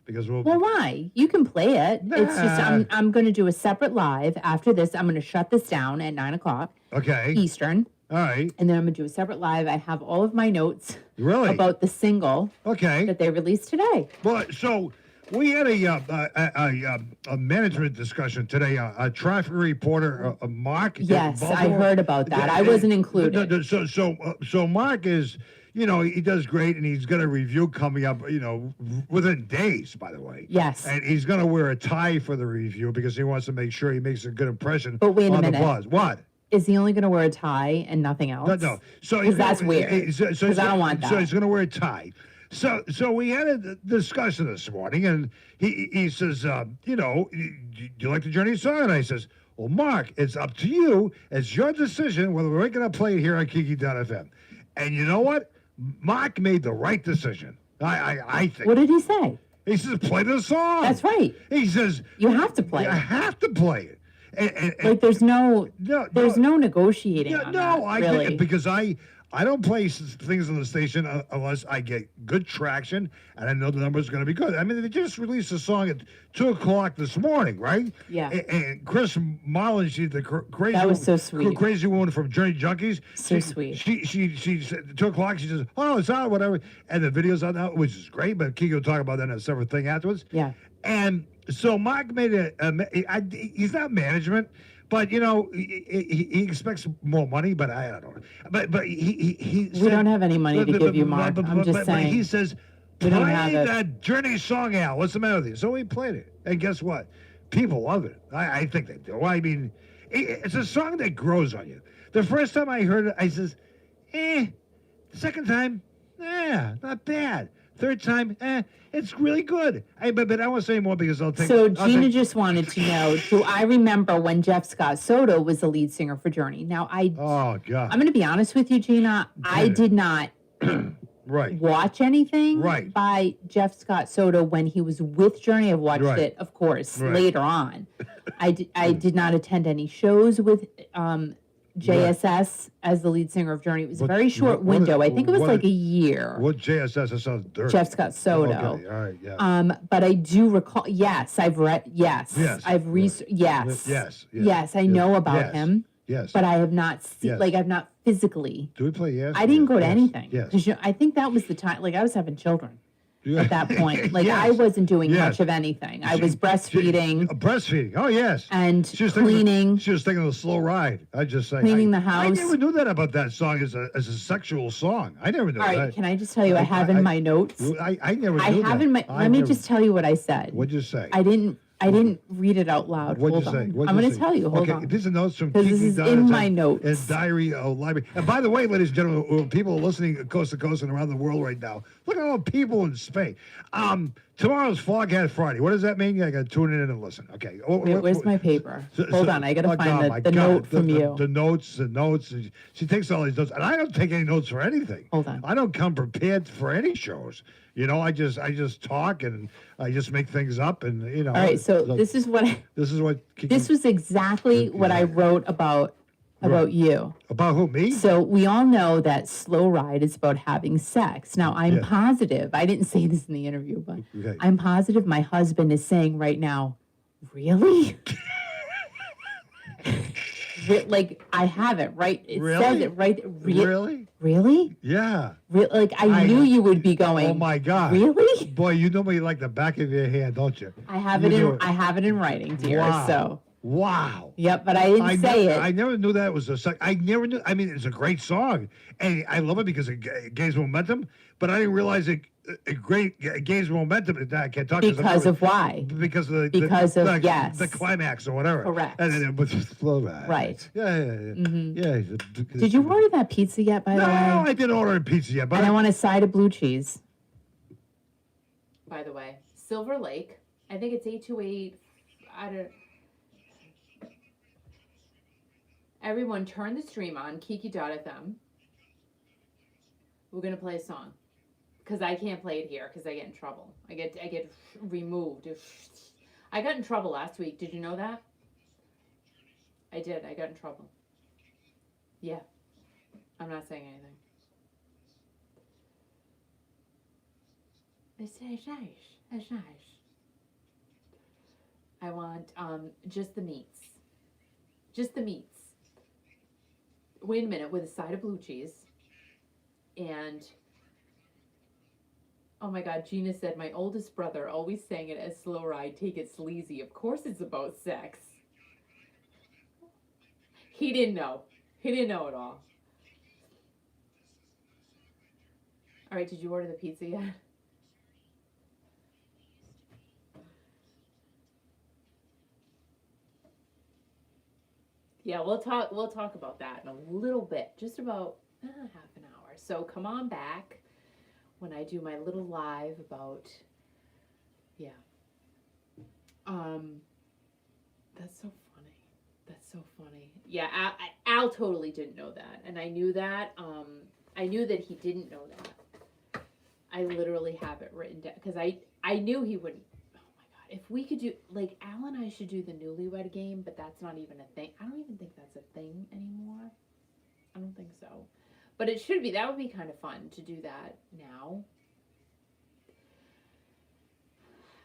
because Well, why? You can play it. It's just I'm going to do a separate live after this. I'm going to shut this down at 9:00 Okay. Eastern, All right. and then I'm going to do a separate live. I have all of my notes Really? about the single Okay. that they released today. Well, so we had a management discussion today. A traffic reporter, Mark. in Yes, I Baltimore. heard about that. I wasn't included. So Mark is, he does great, and he's got a review coming up, within days, by the way. Yes. And he's going to wear a tie for the review because he wants to make sure he makes a good impression But wait a on the minute. buzz. What? Is he only going to wear a tie and nothing else? No. So Because that's weird. Because I don't want that. So he's going to wear a tie. So we had a discussion this morning, and he says, do you like the Journey song? And I says, well, Mark, it's up to you. It's your decision whether we're going to play it here on Kiki.fm. And you know what? Mark made the right decision. I think. What did he say? He says, play the song. That's right. He says, You have to play you it. have to play it. And There's no negotiating. yeah, on no, that, I really. think because I don't play things on the station unless I get good traction and I know the number's going to be good. I mean, they just released a song at 2:00 this morning, right? Yeah. And Chris Marlin, she's the crazy. That was so sweet. Crazy woman from Journey Junkies. So sweet. She said at 2:00. She says, "Oh no, it's out, whatever." And the video's out now, which is great. But Kiki will talk about that in a separate thing afterwards. Yeah. And so Mark made he's not management, but he expects more money. But I don't know. But he We don't have any money to give you, Mark. I'm just saying. But he says, We play don't have it. that Journey song, Al. What's the matter with you? So we played it, and guess what? People love it. I think they do. I mean, it's a song that grows on you. The first time I heard it, I says, Second time, not bad. Third time, it's really good. But I won't say more because I'll take. So Gina just wanted to know, do I remember when Jeff Scott Soto was the lead singer for Journey? Now, Oh God. I'm going to be honest with you, Gina. I did not Right. watch anything Right. by Jeff Scott Soto when he was with Journey. I've watched Right. it, of course, Right. later on. I did not attend any shows with JSS as the lead singer of Journey. It was a very short window. I think it was like a year. What JSS? That sounds dirty. Jeff Scott Soto. Okay. All right. Yeah. But I do recall. Yes, I've read. Yes, Yes, I've right. Yes, Yes. yes. I know about him, Yes. but I have not seen. Yes. Like I've not physically. Do we play yes? I didn't go to Yes. anything. Yes. Because I think that was the time. Like I was having children at that point. Like Yes. I wasn't doing Yes. much of anything. I was breastfeeding Breastfeeding. Oh yes. and She was cleaning. She was taking a slow ride. I just say Cleaning the I house. never knew that about that song as a sexual song. I never knew All right, that. can I just tell you? I have in my notes. I never knew I have that. in my. Let me just tell you what I said. What'd you say? I didn't read it out loud. What'd Hold you say? on. What'd I'm you going to say? tell you. Hold okay, on. these are notes from 'Cause Kiki. this is in my notes. And diary library. And by the way, ladies and gentlemen, people listening coast to coast and around the world right now, look at all the people in Spain. Tomorrow's Foghat Friday. What does that mean? I got to tune in and listen. Okay. Wait, where's my paper? So- Hold so- on, I got to oh, find my the God, note from you. The notes. And she takes all these notes, and I don't take any notes for anything. Hold on. I don't come prepared for any shows. I just talk and I just make things up, and All right, so this is what this is what Kiki, this was exactly what I wrote about you. about who, me? So we all know that Slow Ride is about having sex. Now I'm Yeah. positive. I didn't say this in the interview, but Okay. I'm positive my husband is saying right now, really? Like I have it right. It says Really? it right. Really? Really? Yeah. Like I knew you would be going. Oh my God! Really? Boy, you know me like the back of your hand, don't you? I have You it in. do. I have it in writing, dear. Wow. So. Wow. Yep, but I didn't say it. I never knew that was a song. I never knew. I mean, it's a great song, and I love it because it gains momentum. But I didn't realize it gains momentum. I can't talk Because of why? Because of yes, the climax or whatever. Correct. And then it was slow. Right. Yeah. Mm-hmm. Did you order that pizza yet? By the way, no, I didn't order a pizza yet. But and I want a side of blue cheese. By the way, Silver Lake. I think it's 828. I don't. Everyone, turn the stream on Kiki.fm. We're gonna play a song because I can't play it here because I get in trouble. I get removed. I got in trouble last week. Did you know that? I did. I got in trouble. Yeah. I'm not saying anything. It's nice. It's nice. I want just the meats. Just the meats. Wait a minute, with a side of blue cheese. And oh my God, Gina said my oldest brother always sang it as Slow Ride, Take It Sleazy. Of course it's about sex. He didn't know. He didn't know at all. All right, did you order the pizza yet? Yeah, we'll talk about that in a little bit, just about half an hour. So come on back when I do my little live about, yeah. That's so funny. That's so funny. Yeah, Al totally didn't know that, and I knew that. I knew that he didn't know that. I literally have it written down because I knew he wouldn't. If we could do, like, Al and I should do the newlywed game, but that's not even a thing. I don't even think that's a thing anymore. I don't think so. But it should be. That would be kind of fun to do that now.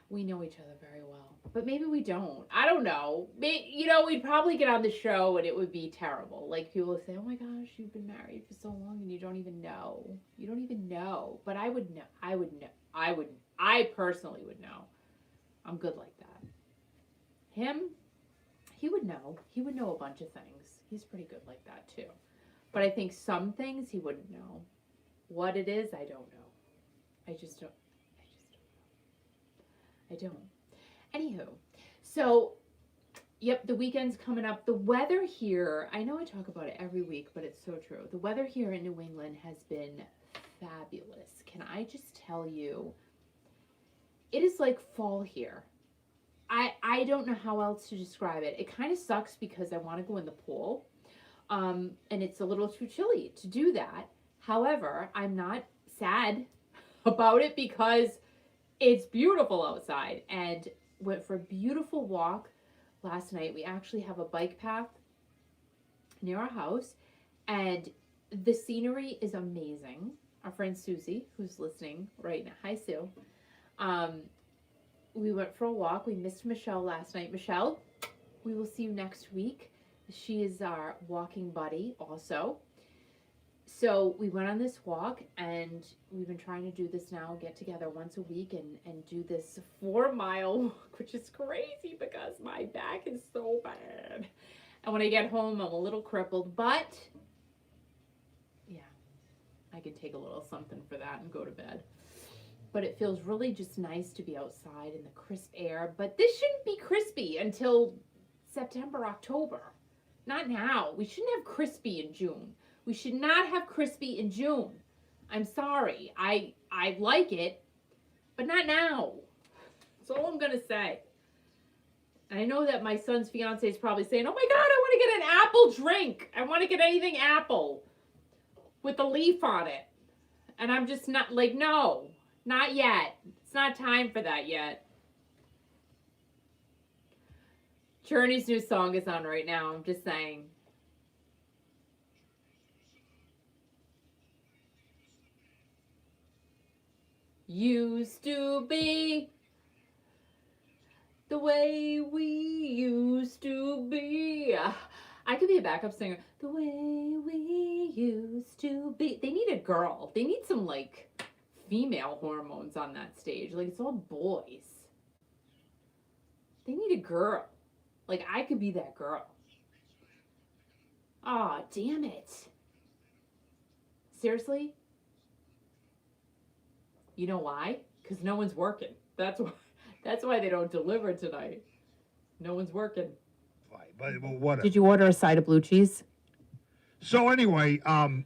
We know each other very well. But maybe we don't. I don't know. We'd probably get on the show and it would be terrible. Like, people would say, oh my gosh, you've been married for so long and you don't even know. You don't even know. But I would know. I personally would know. I'm good like that. Him, he would know. He would know a bunch of things. He's pretty good like that too. But I think some things he wouldn't know. What it is, I don't know. I just don't know. I don't. Anywho, so, yep, the weekend's coming up. The weather here, I know I talk about it every week, but it's so true. The weather here in New England has been fabulous. Can I just tell you, it is like fall here. I don't know how else to describe it. It kind of sucks because I want to go in the pool. And it's a little too chilly to do that. However, I'm not sad about it because it's beautiful outside. And went for a beautiful walk last night. We actually have a bike path near our house. And the scenery is amazing. Our friend Susie, who's listening right now. Hi, Sue. We went for a walk. We missed Michelle last night. Michelle, we will see you next week. She is our walking buddy also. So we went on this walk and we've been trying to do this now, get together once a week and do this 4-mile walk, which is crazy because my back is so bad. And when I get home, I'm a little crippled, but yeah, I can take a little something for that and go to bed. But it feels really just nice to be outside in the crisp air. But this shouldn't be crispy until September, October. Not now. We shouldn't have crispy in June. We should not have crispy in June. I'm sorry. I like it, but not now. That's all I'm going to say. And I know that my son's fiance is probably saying, oh my God, I want to get an apple drink. I want to get anything apple with a leaf on it. And I'm just not like, no. Not yet. It's not time for that yet. Journey's new song is on right now. I'm just saying. Used to be the way we used to be. I could be a backup singer. The way we used to be. They need a girl. They need some like female hormones on that stage. Like it's all boys. They need a girl. Like I could be that girl. Aw, damn it. Seriously? You know why? Because no one's working. That's why they don't deliver tonight. No one's working. But whatever. Did you order a side of blue cheese? So anyway,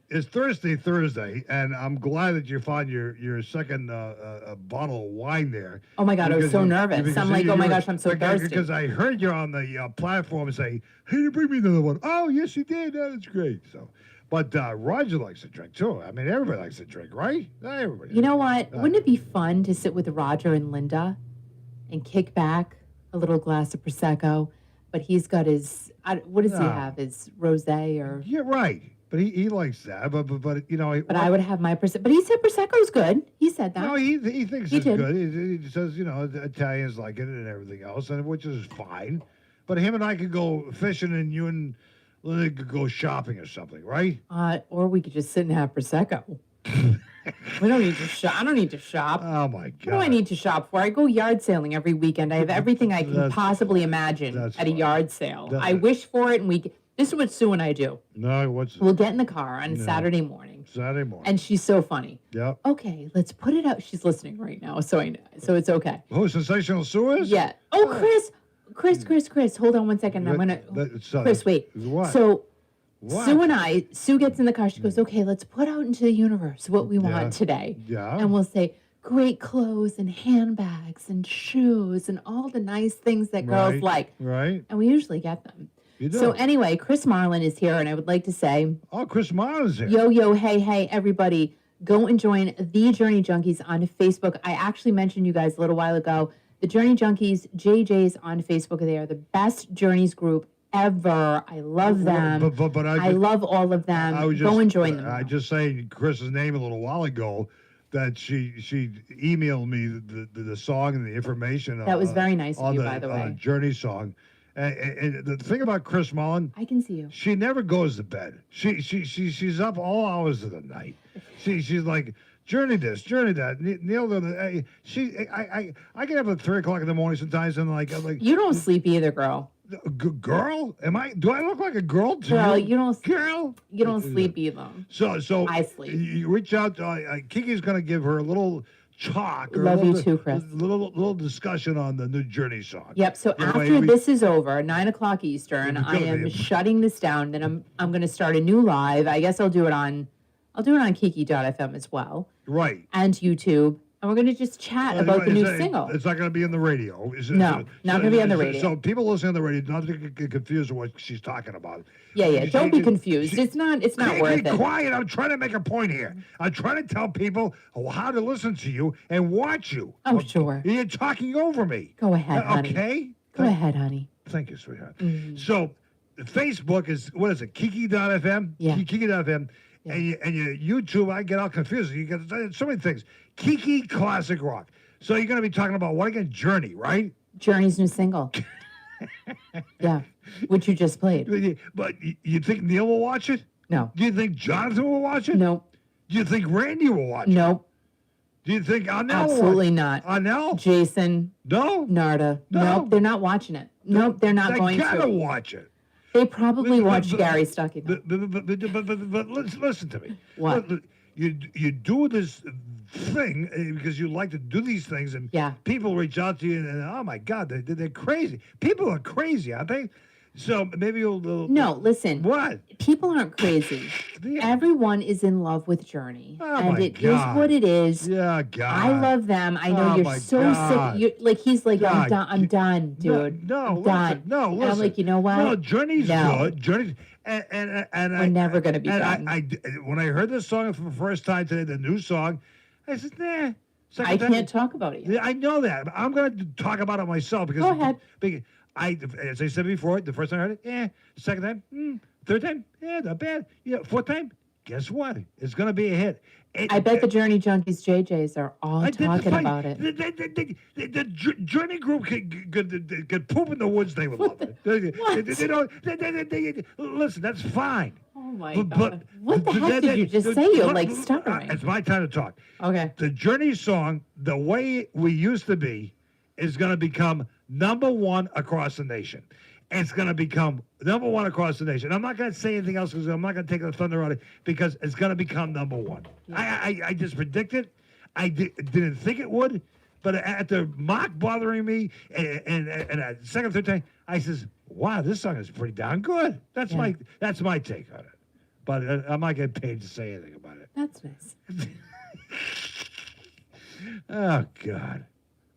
it's Thursday, and I'm glad that you found your second bottle of wine there. Oh my God, I was so nervous. I'm like, oh my gosh, I'm so thirsty. Because I heard you on the platform say, "Hey, bring me another one." Oh, yes, you did. That's great. So, but Roger likes to drink too. I mean, everybody likes to drink, right? Everybody. You know what? Wouldn't it be fun to sit with Roger and Linda and kick back a little glass of Prosecco? But he's got his, what does he have? His rosé or? Yeah, right. But he likes that. But you know. But I would have my Prosecco. But he said Prosecco's good. He said that. No, he thinks He it's did. good. He says, you know, the Italians like it and everything else, and which is fine. But him and I could go fishing, and you and Linda could go shopping or something, right? Or we could just sit and have Prosecco. We don't need to shop. I don't need to shop. Oh my God! What do I need to shop for? I go yard sailing every weekend. I have everything I can That's- possibly imagine that's at a fine. yard sale. That- I wish for it, and this is what Sue and I do. No, what's We'll get in the car on No. Saturday morning, Saturday morning? and she's so funny. Yep. Okay, let's put it out. She's listening right now, so I know. So it's okay. Oh, Sensational Sewers? Yeah. Oh, Chris. Hold on one second. I'm gonna. Chris, wait. What? So What? Sue gets in the car. She goes, okay, let's put out into the universe what we want today. Yeah. And we'll say, great clothes and handbags and shoes and all the nice things that girls Right, like. Right. And we usually get them. You do. So anyway, Chris Marlin is here, and I would like to say, Oh, Chris Martin's here. yo, hey, everybody, go and join the Journey Junkies on Facebook. I actually mentioned you guys a little while ago. The Journey Junkies, JJ's on Facebook. They are the best Journeys group ever. I love them. But I love all of them. I was Go just, and join them. I just saying Chris's name a little while ago that she emailed me the song and the information. That was very nice of on you, by the way. Journey song. And the thing about Chris Mullen, I can see you. she never goes to bed. She's up all hours of the night. She's like Journey this, Journey that. Neil, I get up at 3:00 in the morning sometimes, and I'm like You don't sleep either, girl. girl. Do I look like a girl to Girl, you? you don't. Girl, You don't sleep either. So I sleep. You reach out to Kiki's going to give her a little talk. Or Love a you little, too, Chris. Little discussion on the new Journey song. Yep. So The way after we- this is over, 9:00 Eastern, It's I gonna am be- shutting this down. Then I'm going to start a new live. I guess I'll do it on Kiki.fm as well Right. and YouTube. And we're going to just chat about the new single. It's not going to be on the radio. No, not gonna be on the radio. So people listening on the radio, not to get confused with what she's talking about. Yeah. Don't be She- confused. It's not worth Be it. quiet. I'm trying to make a point here. I'm trying to tell people how to listen to you and watch you. Oh, sure. You're talking over me. Go ahead, honey. Okay? Go ahead, honey. Thank you, sweetheart. Mm. So, Facebook is, what is it, Kiki.fm? Yeah. Kiki.fm. Yeah. And your YouTube, I get all confused. You get so many things. Kiki Classic Rock. So you're going to be talking about what again? Journey, right? Journey's new single. Yeah, which you just played. But you think Neil will watch it? No. Do you think Jonathan will watch it? Nope. Do you think Randy will watch it? Nope. Do you think Anel will watch Absolutely it? not. Anel? Jason, No? Narda. No. Nope, they're not watching it. Nope, they're not They going gotta to. watch it. They probably But- watched but- Gary Stuckey. But listen to me. What? You do this thing because you like to do these things, and Yeah. people reach out to you, and oh my God, they're crazy. People are crazy, aren't they? So maybe you'll. No, listen. What? People aren't crazy. Yeah. Everyone is in love with Journey, Oh, and my it is God. what it is. Yeah, God. I love them. I know Oh, you're my so God. sick. He's like, I'm God. done. I'm done, dude. No, I'm listen. done. No, listen. And I'm like, you know what? No, Journey's No. good. Journey's and We're never gonna be and done. I when I heard this song for the first time today, the new song, I said, nah. Second I time- can't talk about it yet. Yeah, I know that. But I'm going to talk about it myself because. Go ahead. Because as I said before, the first time I heard it, second time, third time, not bad. Yeah, fourth time, guess what? It's going to be a hit. I bet the Journey Junkies JJs are all talking about it. The Journey group could poop in the woods. They would love it. Listen, that's fine. Oh my But- God. What the heck did you just say? You're like stuttering. It's my time to talk. Okay. The Journey song, The Way We Used to Be, is going to become #1 across the nation. It's going to become #1 across the nation. I'm not going to say anything else because I'm not going to take the thunder out of it because it's going to become #1. I just predicted. I didn't think it would, but after Mark bothering me and a second, third time, I says, "Wow, this song is pretty darn good." That's my take on it. But I'm not getting paid to say anything about it. That's nice. Oh God,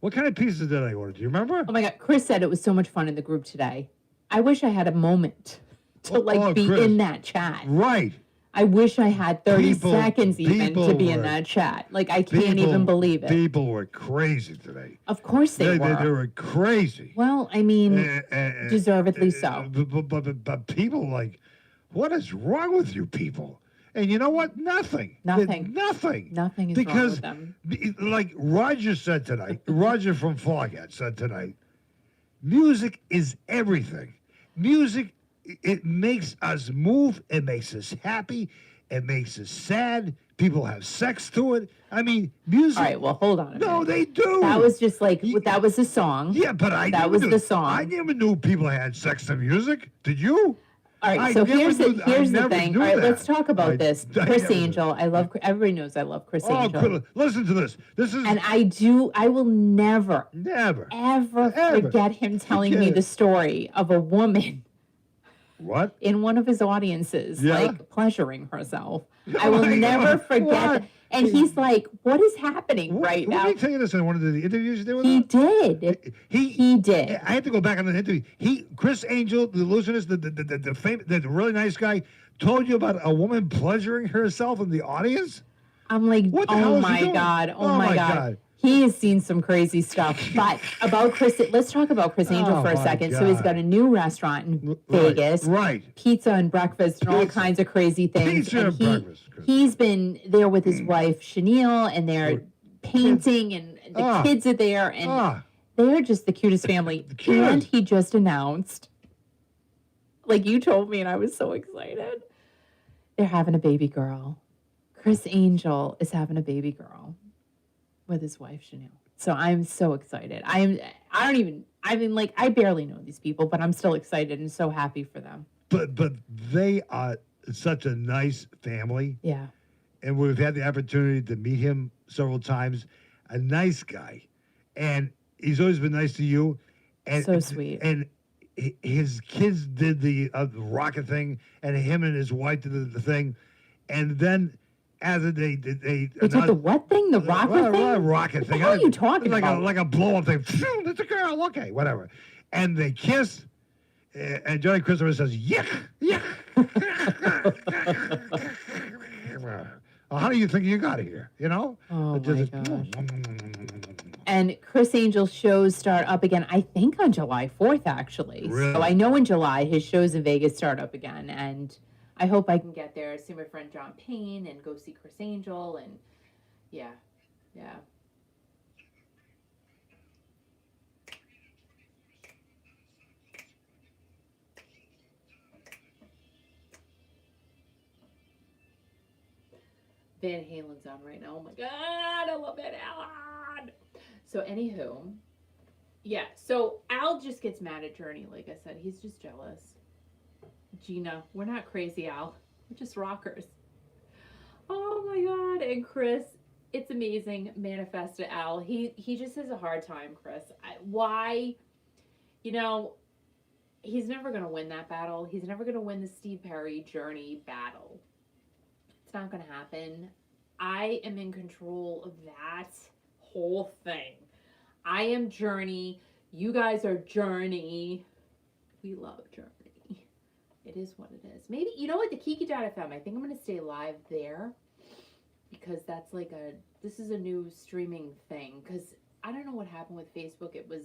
what kind of pizzas did I order? Do you remember? Oh my God. Chris said it was so much fun in the group today. I wish I had a moment to be Chris. in that chat. Right. I wish I had 30 People- seconds even people to be in were- that chat. Like, I can't even believe it. People were crazy today. Of course they were. They were crazy. Well, I mean, deservedly so. But people like, what is wrong with you people? And you know what? Nothing. Nothing. Nothing. Nothing is wrong Because, with them. like Roger said tonight, Roger from Foghat said tonight, music is everything. Music, it makes us move. It makes us happy. It makes us sad. People have sex to it. I mean, music. All right, well, hold on a minute. No, they do. That was just like, that was the song. Yeah, but That never was knew, the song. I never knew people had sex to music. Did you? All right, I so never here's knew- I the never thing. knew All right, that. let's talk about I this. never Chris knew. Angel. Everybody knows I love Chris Oh, Angel. listen to this. This is And I will never, never. ever Ever. forget him telling me Forget it. the story of a woman What? in one of his audiences, Yeah? like pleasuring herself. Oh I will my never God. forget What? that. And he's like, what is happening right What now? did he tell you this in one of the interviews you did with He him? did. He did. I had to go back on the interview. Chris Angel, the illusionist, the really nice guy, told you about a woman pleasuring herself in the audience. I'm like, What the hell oh is he my doing? God. Oh Oh my my God. God. He has seen some crazy stuff. But about Chris, let's talk about Chris Angel Oh for a my second. So he's God. got a new restaurant in Vegas. Right. Pizza and breakfast and all Pizza. kinds of crazy things. Pizza and breakfast, Chris. He's been there with his wife, Chenille, and they're painting, and the kids are there, and they're just the cutest family. cutest. And he just announced, like you told me, and I was so excited, they're having a baby girl. Chris Angel is having a baby girl with his wife, Chenille. So I'm so excited. I barely know these people, but I'm still excited and so happy for them. But they are such a nice family. Yeah. And we've had the opportunity to meet him several times. A nice guy, and he's always been nice to you. And So sweet. And his kids did the rocket thing, and him and his wife did the thing, and then after they They did the what thing? The rocket thing? rocket thing. What are you talking like about? Like a blow up thing. Phew, it's a girl. Okay, whatever. And they kiss. And Johnny Christopher says, "Yuck, yuck." Well, how do you think you got here? You know? Oh, It my gosh. And Chris Angel's shows start up again, I think on July 4th, actually. Really? So I know in July his shows in Vegas start up again. And I hope I can get there, see my friend John Payne, and go see Chris Angel. And yeah. Van Halen's on right now. Oh my God, I love Van Halen. So anywho, yeah, so Al just gets mad at Journey, like I said. He's just jealous. Gina, we're not crazy, Al. We're just rockers. Oh my God. And Chris, it's amazing. Manifest to Al. He just has a hard time, Chris. Why? You know, he's never going to win that battle. He's never going to win the Steve Perry Journey battle. It's not going to happen. I am in control of that whole thing. I am Journey. You guys are Journey. We love Journey. It is what it is. Maybe, you know what, the Kiki.fm, I think I'm going to stay live there because that's like this is a new streaming thing because I don't know what happened with Facebook. It was,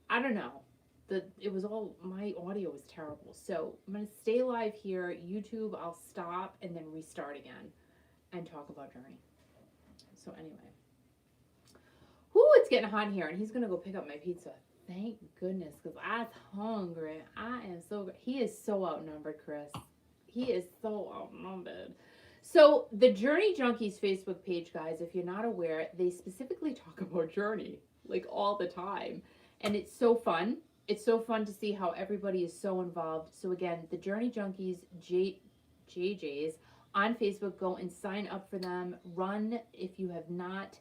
I don't know. it was all, my audio was terrible. So I'm gonna stay live here. YouTube, I'll stop and then restart again and talk about Journey. So anyway. Whoo, it's getting hot in here, and he's gonna go pick up my pizza. Thank goodness, because I'm hungry. I am so, he is so outnumbered, Chris. He is so outnumbered. So the Journey Junkies Facebook page, guys, if you're not aware, they specifically talk about Journey, like all the time. And it's so fun. It's so fun to see how everybody is so involved. So again, the Journey Junkies, JJs, on Facebook, go and sign up for them. Run, if you have not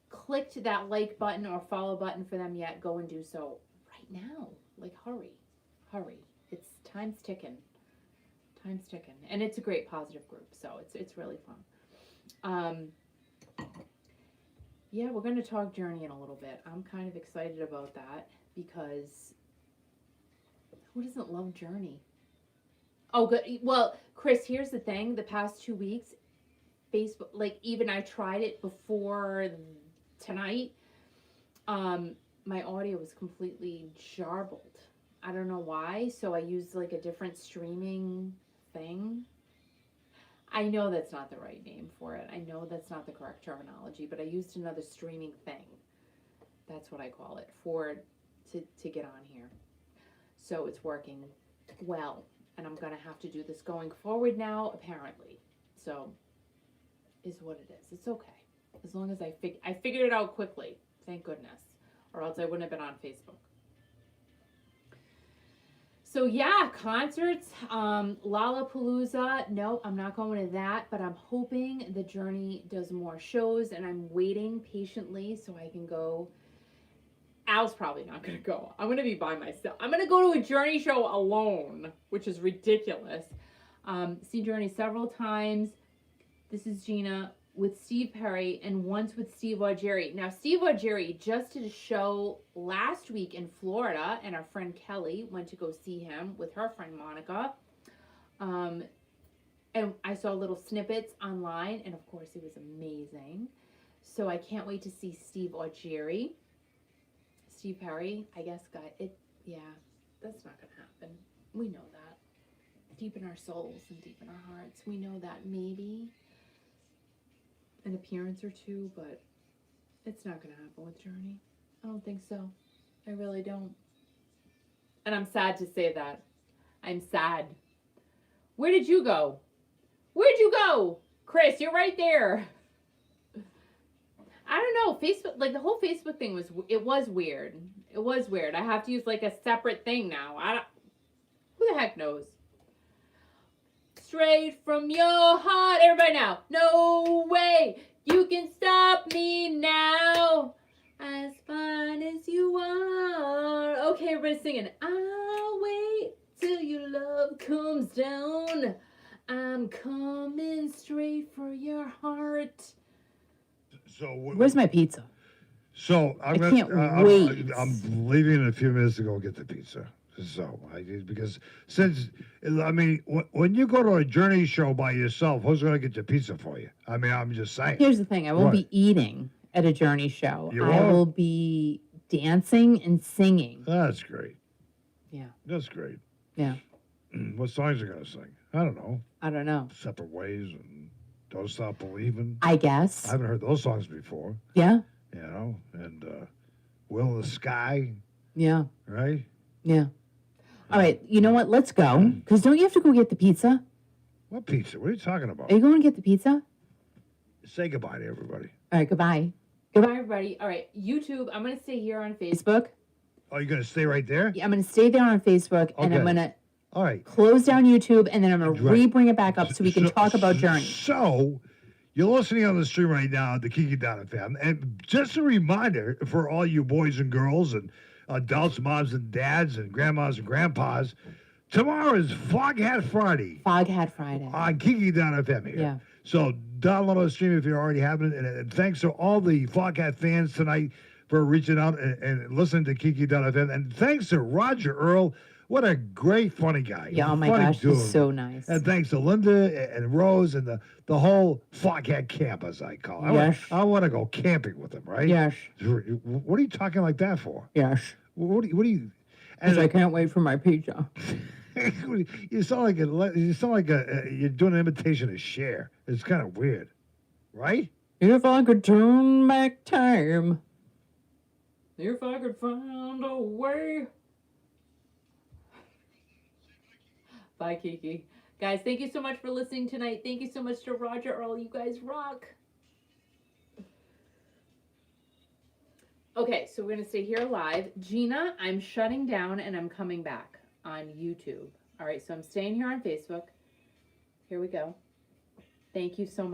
clicked that like button or follow button for them yet, go and do so right now. Like, hurry. It's time's ticking. And it's a great positive group, so it's really fun. Yeah, we're going to talk Journey in a little bit. I'm kind of excited about that because who doesn't love Journey? Oh, good. Well, Chris, here's the thing. The past 2 weeks, Facebook, like, even I tried it before tonight, my audio was completely jarbled. I don't know why, so I used like a different streaming thing. I know that's not the right name for it. I know that's not the correct terminology, but I used another streaming thing. That's what I call it to get on here. So it's working well, and I'm gonna have to do this going forward now, apparently. So is what it is. It's okay. As long as I figured it out quickly, thank goodness, or else I wouldn't have been on Facebook. So yeah, concerts, Lollapalooza. No, I'm not going to that, but I'm hoping the Journey does more shows, and I'm waiting patiently so I can go. Al's probably not going to go. I'm going to be by myself. I'm going to go to a Journey show alone, which is ridiculous. Seen Journey several times. This is Gina with Steve Perry and once with Steve Augeri. Now, Steve Augeri just did a show last week in Florida, and our friend Kelly went to go see him with her friend Monica. And I saw little snippets online, and of course, it was amazing. So I can't wait to see Steve Augeri. Steve Perry, I guess, yeah, that's not going to happen. We know that. Deep in our souls and deep in our hearts, we know that maybe an appearance or two, but it's not going to happen with Journey. I don't think so. I really don't. And I'm sad to say that. I'm sad. Where did you go? Where'd you go? Chris, you're right there. I don't know. Facebook, like the whole Facebook thing was weird. It was weird. I have to use like a separate thing now. Who the heck knows? Straight from your heart. Everybody now. No way you can stop me now. As fine as you are. Okay, everybody's singing. I'll wait till your love comes down. I'm coming straight for your heart. So Where's my pizza? So I can't wait. I'm leaving in a few minutes to go get the pizza. So because since I mean, when you go to a Journey show by yourself, who's going to get your pizza for you? I mean, I'm just saying. Here's the thing: I won't be eating at a Journey show. You I won't? will be dancing and singing. That's great. Yeah. That's great. Yeah. What songs are you going to sing? I don't know. I don't know. Separate Ways and Don't Stop Believing. I guess. I haven't heard those songs before. Yeah. You know, and Will of the Sky, Yeah. right? Yeah. All right. You know what? Let's go. Because don't you have to go get the pizza? What pizza? What are you talking about? Are you going to get the pizza? Say goodbye to everybody. All right. Goodbye. Goodbye, everybody. All right. YouTube, I'm going to stay here on Facebook. Oh, you're going to stay right there? Yeah, I'm going to stay there on Facebook, and I'm Okay. going to All right. close down YouTube, and then I'm going to Right. re-bring it back up so we can talk about Journey. So, you're listening on the stream right now at the Kiki.fm. And just a reminder for all you boys and girls and adults, moms and dads, and grandmas and grandpas, tomorrow is Foghat Friday Foghat Friday. on Kiki.fm here. Yeah. So, download the stream if you already haven't. And thanks to all the Foghat fans tonight for reaching out and listening to Kiki.fm. And thanks to Roger Earl. What a great, funny guy. Yeah, oh my Funny gosh, dude. he's so nice. And thanks to Linda and Rose and the whole Foghat camp, as I call it. Yes. I want to go camping with them, right? Yes. What are you talking like that for? Yes. What do you? Because I can't wait for my pizza. you sound like you're doing an imitation of Cher. It's kind of weird, right? If I could turn back time. If I could find a way. Bye, Kiki. Guys, thank you so much for listening tonight. Thank you so much to Roger Earl. You guys rock. Okay, so we're going to stay here live. Gina, I'm shutting down and I'm coming back on YouTube. All right, so I'm staying here on Facebook. Here we go. Thank you so much.